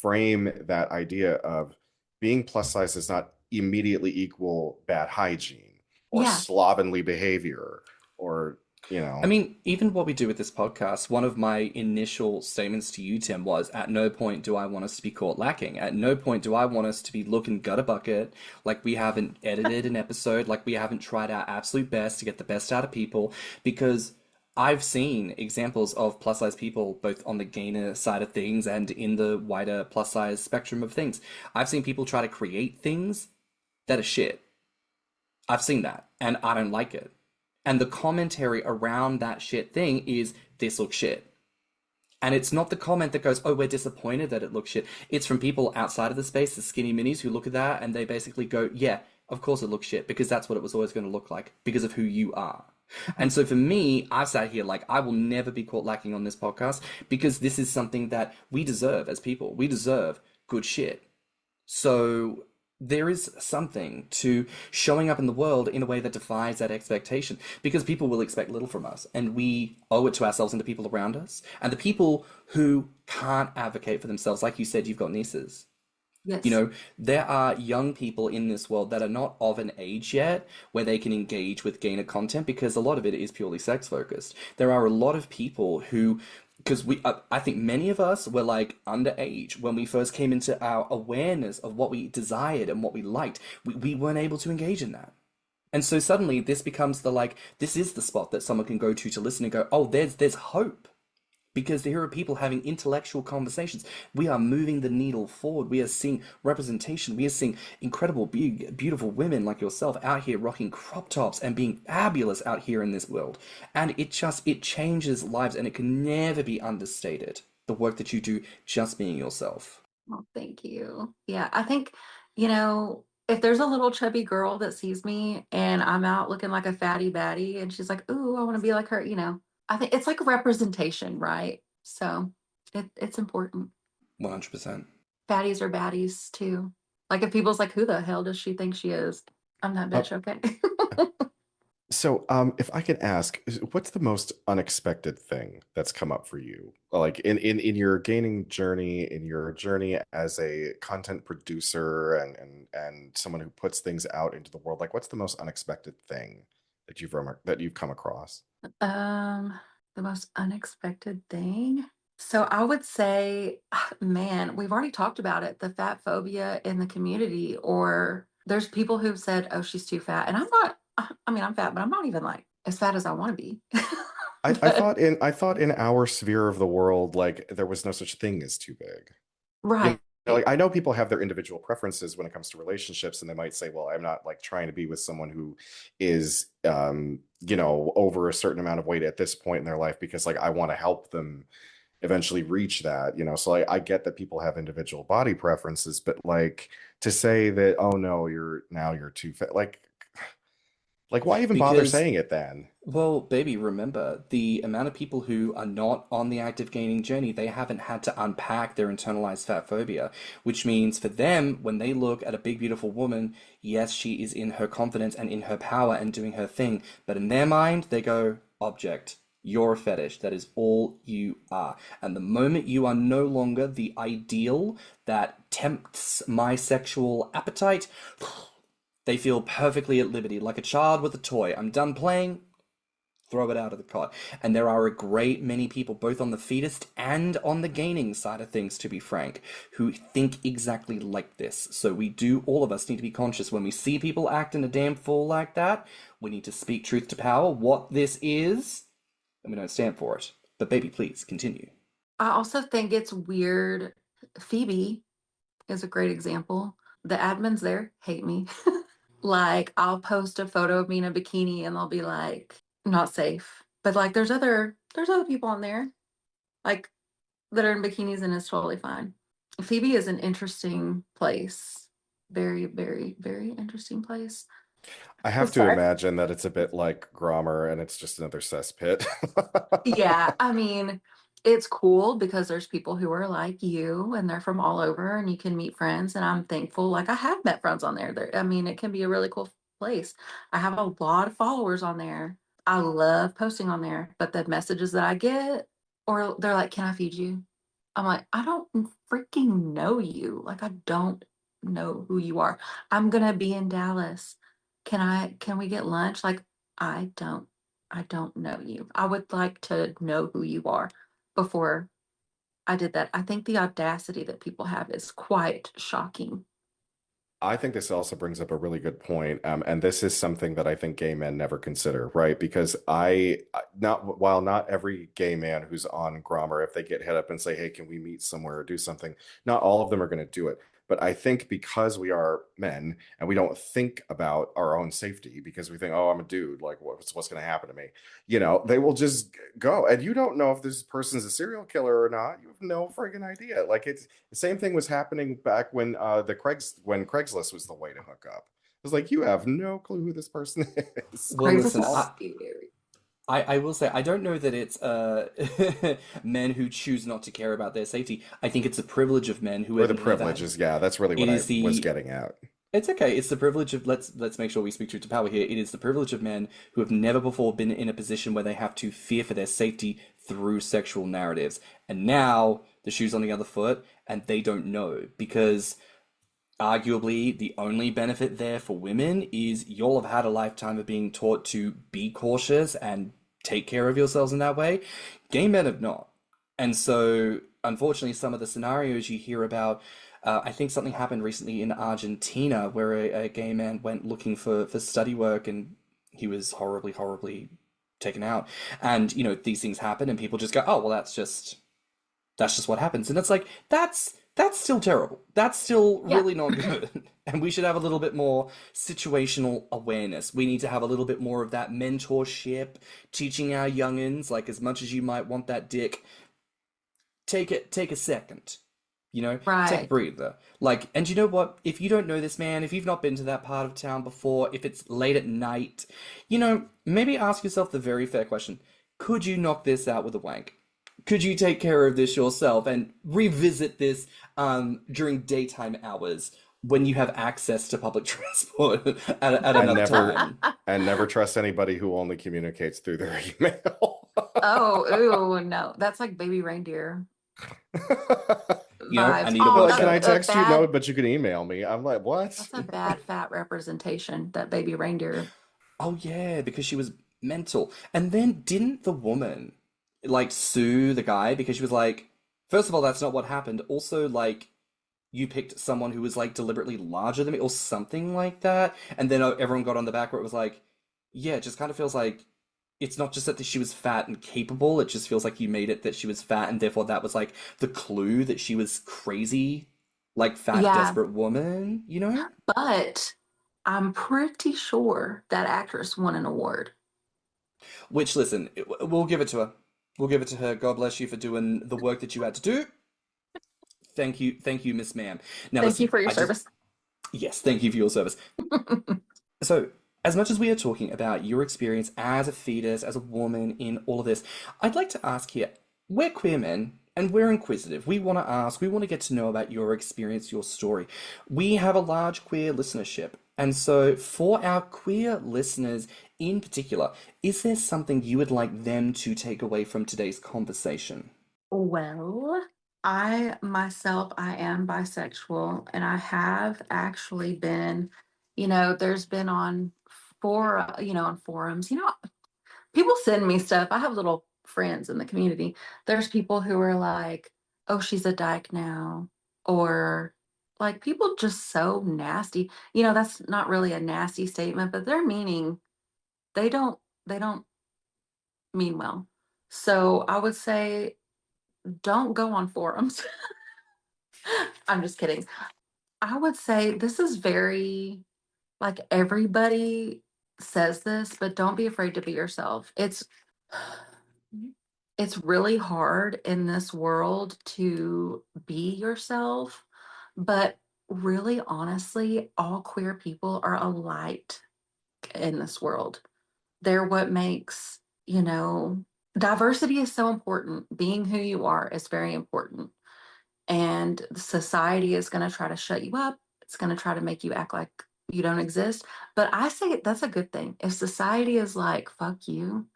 frame that idea of being plus size does not immediately equal bad hygiene or Yeah. slovenly behavior or I mean, even what we do with this podcast, one of my initial statements to you, Tim, was at no point do I want us to be caught lacking. At no point do I want us to be looking gutter bucket, like we haven't edited an episode, like we haven't tried our absolute best to get the best out of people, because I've seen examples of plus size people, both on the gainer side of things and in the wider plus size spectrum of things. I've seen people try to create things that are shit. I've seen that, and I don't like it. And the commentary around that shit thing is this looks shit. And it's not the comment that goes, oh, we're disappointed that it looks shit. It's from people outside of the space, the skinny minis, who look at that and they basically go, yeah, of course it looks shit, because that's what it was always going to look like, because of who you are. And so for me, I've sat here like I will never be caught lacking on this podcast because this is something that we deserve as people. We deserve good shit. So there is something to showing up in the world in a way that defies that expectation because people will expect little from us and we owe it to ourselves and the people around us. And the people who can't advocate for themselves, like you said, you've got nieces. You Yes. know, there are young people in this world that are not of an age yet where they can engage with gainer content because a lot of it is purely sex focused. There are a lot of people who, because I think many of us were like underage when we first came into our awareness of what we desired and what we liked. We weren't able to engage in that. And so suddenly this becomes the like, this is the spot that someone can go to listen and go, oh, there's hope because here are people having intellectual conversations. We are moving the needle forward. We are seeing representation. We are seeing incredible, big, beautiful women like yourself out here rocking crop tops and being fabulous out here in this world. And it changes lives and it can never be understated. The work that you do just being yourself. Oh, thank you. Yeah, I think, if there's a little chubby girl that sees me and I'm out looking like a fatty baddie and she's like, ooh, I want to be like her, I think it's like a representation, right? So it's important. 100%. Fatties are baddies too. Like if people's like, who the hell does she think she is? I'm that Uh, bitch, okay? so, if I could ask, what's the most unexpected thing that's come up for you? Like in your gaining journey, in your journey as a content producer and someone who puts things out into the world, like what's the most unexpected thing that you've come across? Um, the most unexpected thing. So I would say, man, we've already talked about it, the fat phobia in the community, or there's people who've said, oh, she's too fat. And I'm not, I mean, I'm fat, but I'm not even like as fat as I want to be. But I thought in our sphere of the world, like there was no such thing as too big. You right. know, like I know people have their individual preferences when it comes to relationships, and they might say, "Well, I'm not like trying to be with someone who is, over a certain amount of weight at this point in their life because like I want to help them eventually reach that." So I get that people have individual body preferences, but like to say that, "Oh no, you're too fat," like why even bother Because saying it then? well, baby, remember, the amount of people who are not on the active gaining journey, they haven't had to unpack their internalized fat phobia, which means for them, when they look at a big, beautiful woman, yes, she is in her confidence and in her power and doing her thing, but in their mind, they go, object. You're a fetish. That is all you are. And the moment you are no longer the ideal that tempts my sexual appetite, they feel perfectly at liberty, like a child with a toy. I'm done playing, throw it out of the cot. And there are a great many people, both on the feedist and on the gaining side of things, to be frank, who think exactly like this. So we do, all of us need to be conscious when we see people acting a damn fool like that. We need to speak truth to power, what this is, and we don't stand for it. But baby, please continue. I also think it's weird. Phoebe is a great example. The admins there hate me. Like I'll post a photo of me in a bikini and they'll be like, not safe. But like there's other people on there like that are in bikinis and it's totally fine. Phoebe is an interesting place. Very, very, very interesting place. I have to Besides, imagine that it's a bit like Grommr and it's just another cesspit. yeah, I mean, it's cool because there's people who are like you and they're from all over and you can meet friends and I'm thankful. Like I have met friends on there. I mean, it can be a really cool place. I have a lot of followers on there. I love posting on there, but the messages that I get, or they're like, "Can I feed you?" I'm like, "I don't freaking know you. Like I don't know who you are. I'm gonna be in Dallas. Can we get lunch?" Like I don't know you. I would like to know who you are before I did that. I think the audacity that people have is quite shocking. I think this also brings up a really good point, and this is something that I think gay men never consider, right? Because not while not every gay man who's on Grommr, if they get hit up and say, "Hey, can we meet somewhere or do something?" Not all of them are going to do it. But I think because we are men and we don't think about our own safety because we think, oh, I'm a dude, like what's going to happen to me? They will just go. And you don't know if this person's a serial killer or not. You have no friggin' idea. Like it's the same thing was happening back when when Craigslist was the way to hook up. It's like you have no clue who this person is. Well, Craigslist listen, is I, scary. I will say I don't know that it's men who choose not to care about their safety. I think it's a privilege of men who Or have the never. privileges, yeah, that's really It what I is was the getting at. It's okay. It's the privilege of let's make sure we speak truth to power here. It is the privilege of men who have never before been in a position where they have to fear for their safety through sexual narratives. And now the shoe's on the other foot and they don't know because arguably the only benefit there for women is you'll have had a lifetime of being taught to be cautious and take care of yourselves in that way. Gay men have not. And so, unfortunately, some of the scenarios you hear about, I think something happened recently in Argentina where a gay man went looking for study work and he was horribly, horribly taken out. And, these things happen and people just go, oh, well, that's just what happens. And it's like, that's still terrible. That's still Yeah. really not good. And we should have a little bit more situational awareness. We need to have a little bit more of that mentorship, teaching our youngins, like as much as you might want that dick, take a second. Take a Right. breather. Like, and you know what? If you don't know this man, if you've not been to that part of town before, if it's late at night, maybe ask yourself the very fair question. Could you knock this out with a wank? Could you take care of this yourself and revisit this during daytime hours when you have access to public transport at And another never time? and never trust anybody who only communicates through their email. Oh, ooh, no. That's like baby reindeer I vibes. need a They're Oh, like, can that's I wheelchair. a text you? No, bad but you can email me. I'm like, what? that's a bad fat representation, that baby reindeer. Oh yeah, because she was mental. And then didn't the woman like sue the guy because she was like, first of all, that's not what happened. Also, like you picked someone who was like deliberately larger than me or something like that. And then everyone got on the back where it was like, yeah, it just kind of feels like it's not just that she was fat and capable, it just feels like you made it that she was fat and therefore that was like the clue that she was crazy, like fat, Yeah, desperate woman, you know? but I'm pretty sure that actress won an award. Which, listen, we'll give it to her. We'll give it to her. God bless you for doing the work that you had to do. Thank you, Miss Ma'am. Now, Thank you listen, for your I just, service. yes, thank you for your service. So, as much as we are talking about your experience as a fetus, as a woman in all of this, I'd like to ask here, we're queer men and we're inquisitive. We want to ask, we want to get to know about your experience, your story. We have a large queer listenership. And so, for our queer listeners in particular, is there something you would like them to take away from today's conversation? Well, I am bisexual, and I have actually been, there's been on forums, people send me stuff. I have little friends in the community. There's people who are like, oh, she's a dyke now, or like people just so nasty. That's not really a nasty statement, but they're meaning they don't they don't mean well. So I would say don't go on forums. I'm just kidding. I would say this is very like everybody says this, but don't be afraid to be yourself. It's really hard in this world to be yourself, but really honestly, all queer people are a light in this world. They're what makes, diversity is so important. Being who you are is very important. And society is going to try to shut you up. It's going to try to make you act like you don't exist. But I say that's a good thing. If society is like, fuck you,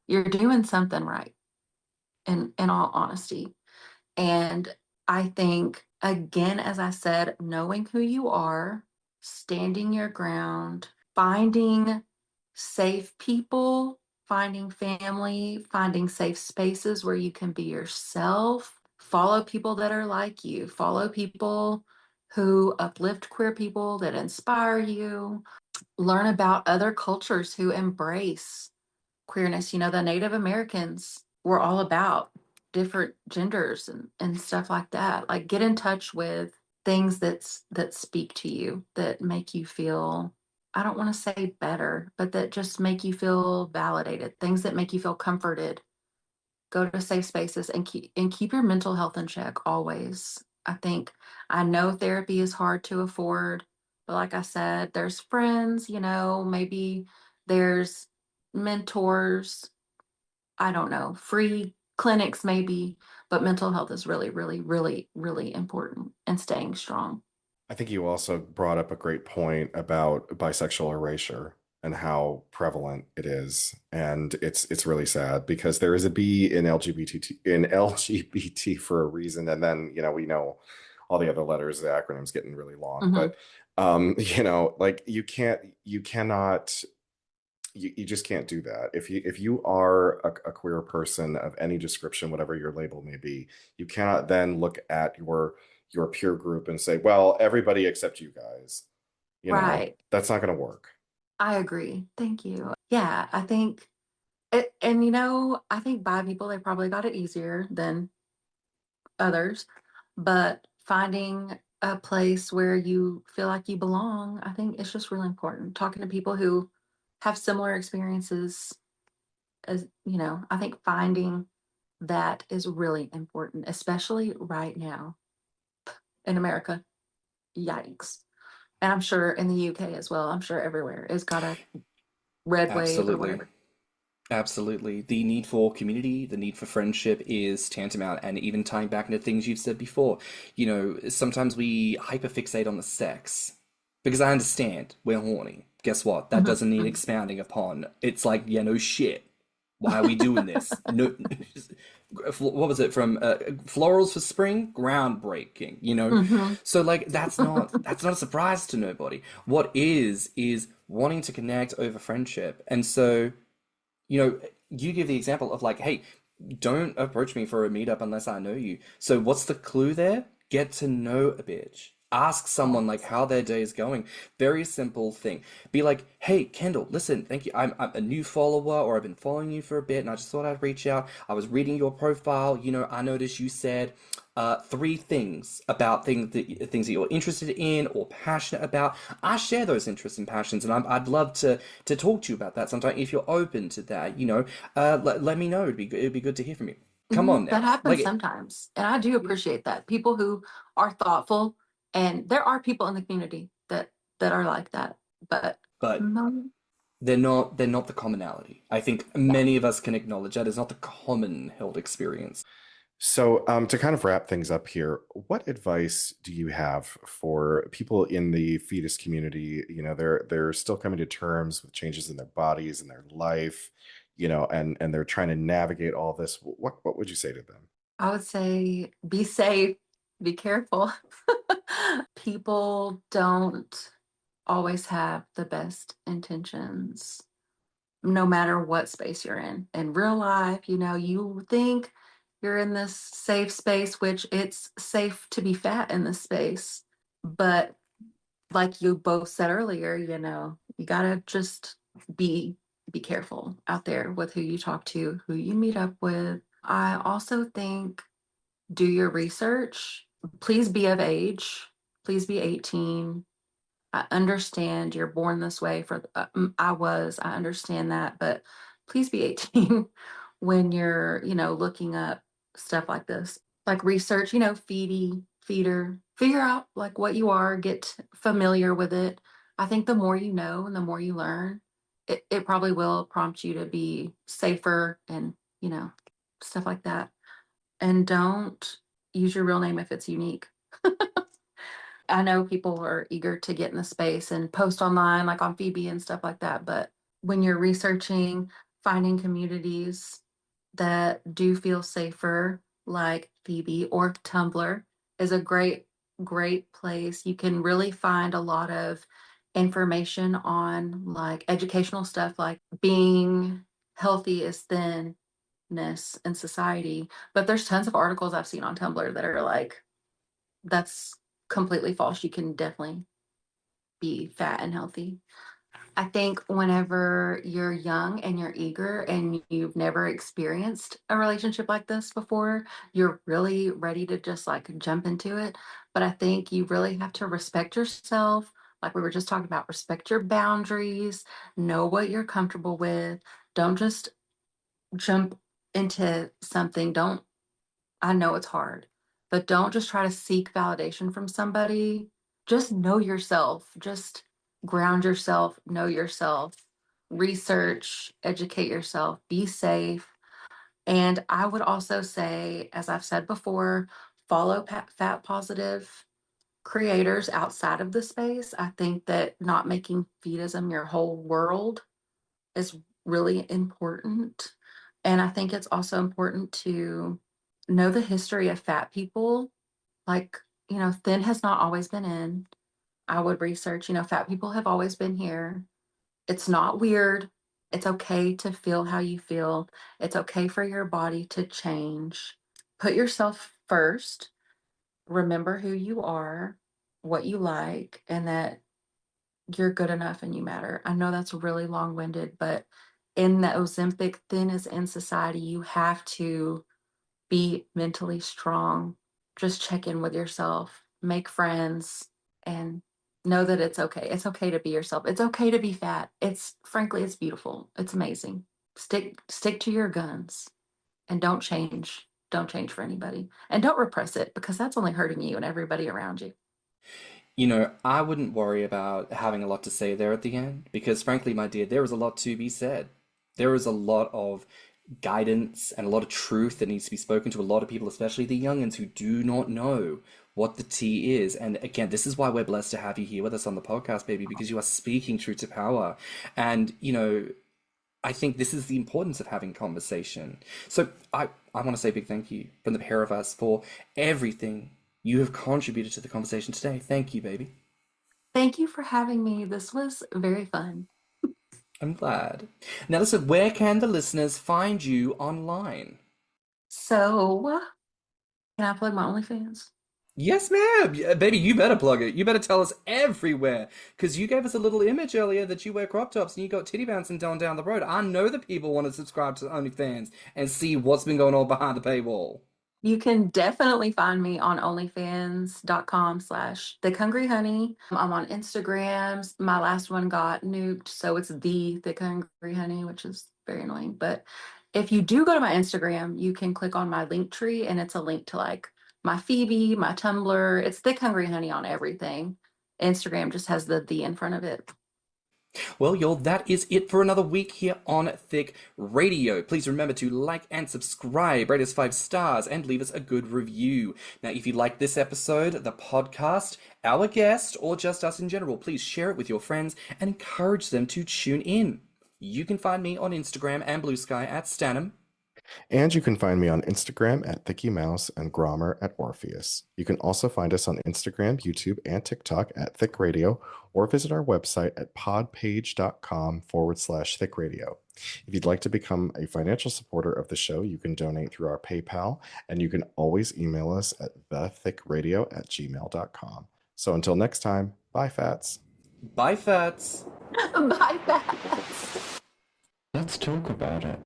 you're doing something right, in all honesty. And I think, again, as I said, knowing who you are, standing your ground, finding safe people, finding family, finding safe spaces where you can be yourself, follow people that are like you, follow people who uplift queer people, that inspire you, learn about other cultures who embrace queerness. The Native Americans were all about different genders and stuff like that. Like get in touch with things that speak to you, that make you feel, I don't want to say better, but that just make you feel validated, things that make you feel comforted. Go to safe spaces and keep your mental health in check always. I know therapy is hard to afford, but like I said, there's friends, maybe there's mentors, I don't know, free clinics maybe, but mental health is really, really, really, really important and staying strong. I think you also brought up a great point about bisexual erasure and how prevalent it is. And it's really sad because there is a B in LGBT for a reason. And then, we know all the other letters, the acronyms getting really long. Hmm. But like you cannot you just can't do that. If you are a queer person of any description, whatever your label may be, you cannot then look at your peer group and say, well, everybody except you guys. Right. That's not going to work. I agree. Thank you. Yeah, I think, I think bi people, they probably got it easier than others, but finding a place where you feel like you belong, I think it's just really important. Talking to people who have similar experiences as, I think finding that is really important, especially right now in America. Yikes. And I'm sure in the UK as well. I'm sure everywhere is got a red wave or Absolutely. whatever. Absolutely. The need for community, the need for friendship is tantamount. And even tying back into things you've said before, sometimes we hyperfixate on the sex. Because I understand we're horny. Guess what? That Mhm, doesn't need mhm. expounding upon. It's like, yeah, no shit. Why are we doing this? No, what was it from Florals for Spring? Groundbreaking, Mhm. So like that's not a surprise to nobody. What is wanting to connect over friendship. And so you give the example of like, hey, don't approach me for a meetup unless I know you. So what's the clue there? Get to know a bitch. Ask someone like Yes. how their day is going. Very simple thing. Be like, hey, Kendall, listen, thank you. I'm a new follower, or I've been following you for a bit, and I just thought I'd reach out. I was reading your profile. I noticed you said three things about things that you're interested in or passionate about. I share those interests and passions, and I'd love to talk to you about that sometime if you're open to that. Let me know. It'd be good to hear from you. Come on That now, happens like, sometimes. And I do appreciate that. People who are thoughtful, and there are people in the community that are like that. But but no, they're not the commonality. I think yeah, many of us can acknowledge that is not the common held experience. So, to kind of wrap things up here, what advice do you have for people in the fetus community? They're still coming to terms with changes in their bodies and their life, and they're trying to navigate all this. What would you say to them? I would say be safe, be careful. People don't always have the best intentions, no matter what space you're in. In real life, you think you're in this safe space, which it's safe to be fat in this space. But like you both said earlier, you gotta just be be careful out there with who you talk to, who you meet up with. I also think do your research. Please be of age. Please be 18. I understand you're born this way I understand that, but please be 18 when you're, looking up stuff like this. Like research, feedee, feeder, figure out like what you are, get familiar with it. I think the more you know and the more you learn, it probably will prompt you to be safer and, you know, stuff like that. And don't use your real name if it's unique. I know people are eager to get in the space and post online, like on Feabie and stuff like that. But when you're researching, finding communities that do feel safer, like Feabie or Tumblr, is a great, great place. You can really find a lot of information on like educational stuff, like being healthy is thinness in society. But there's tons of articles I've seen on Tumblr that are like, that's completely false. You can definitely be fat and healthy. I think whenever you're young and you're eager and you've never experienced a relationship like this before, you're really ready to just like jump into it. But I think you really have to respect yourself. Like we were just talking about, respect your boundaries, know what you're comfortable with. Don't just jump into something. Don't, I know it's hard, but don't just try to seek validation from somebody. Just know yourself. Just ground yourself, know yourself, research, educate yourself, be safe. And I would also say, as I've said before, follow fat positive creators outside of the space. I think that not making fetism your whole world is really important. And I think it's also important to know the history of fat people. Like, thin has not always been in. I would research, fat people have always been here. It's not weird. It's okay to feel how you feel. It's okay for your body to change. Put yourself first. Remember who you are, what you like, and that you're good enough and you matter. I know that's really long-winded, but in the Ozempic thin is in society, you have to be mentally strong. Just check in with yourself, make friends, and know that it's okay. It's okay to be yourself. It's okay to be fat. Frankly, it's beautiful. It's amazing. Stick to your guns and don't change. Don't change for anybody. And don't repress it, because that's only hurting you and everybody around you. I wouldn't worry about having a lot to say there at the end, because frankly, my dear, there is a lot to be said. There is a lot of guidance and a lot of truth that needs to be spoken to a lot of people, especially the youngins who do not know what the tea is. And again, this is why we're blessed to have you here with us on the podcast, baby, because you are speaking truth to power. And, I think this is the importance of having conversation. So I want to say a big thank you from the pair of us for everything you have contributed to the conversation today. Thank you, baby. Thank you for having me. This was very fun. I'm glad. Now listen, where can the listeners find you online? So, can I plug my OnlyFans? Yes, ma'am. Yeah, baby, you better plug it. You better tell us everywhere. Because you gave us a little image earlier that you wear crop tops and you got titty bouncing down the road. I know that people want to subscribe to OnlyFans and see what's been going on behind the paywall. You can definitely find me on onlyfans.com/thickhungryhoney. I'm on Instagram. My last one got nuked, so it's the thickhungryhoney, which is very annoying. But if you do go to my Instagram, you can click on my link tree, and it's a link to like my Feabie, my Tumblr. It's Thicc Hungry Honey on everything. Instagram just has the in front of it. Well, y'all, that is it for another week here on Thicc Radio. Please remember to like and subscribe, rate us 5 stars, and leave us a good review. Now, if you like this episode, the podcast, our guest, or just us in general, please share it with your friends and encourage them to tune in. You can find me on Instagram and BlueSky at stannnum. And you can find me on Instagram at thickymouse and Grommr at Orpheus. You can also find us on Instagram, YouTube, and TikTok at Thicc Radio, or visit our website at podpage.com/thickradio. If you'd like to become a financial supporter of the show, you can donate through our PayPal, and you can always email us at thethickradio@gmail.com. So until next time, bye, Fats. Bye, Fats. Bye, Fats. Let's talk about it.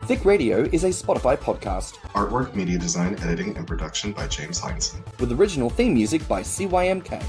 Thicc Radio is a Spotify podcast. Artwork, media design, editing, and production by James Heinzen. With original theme music by CYMK.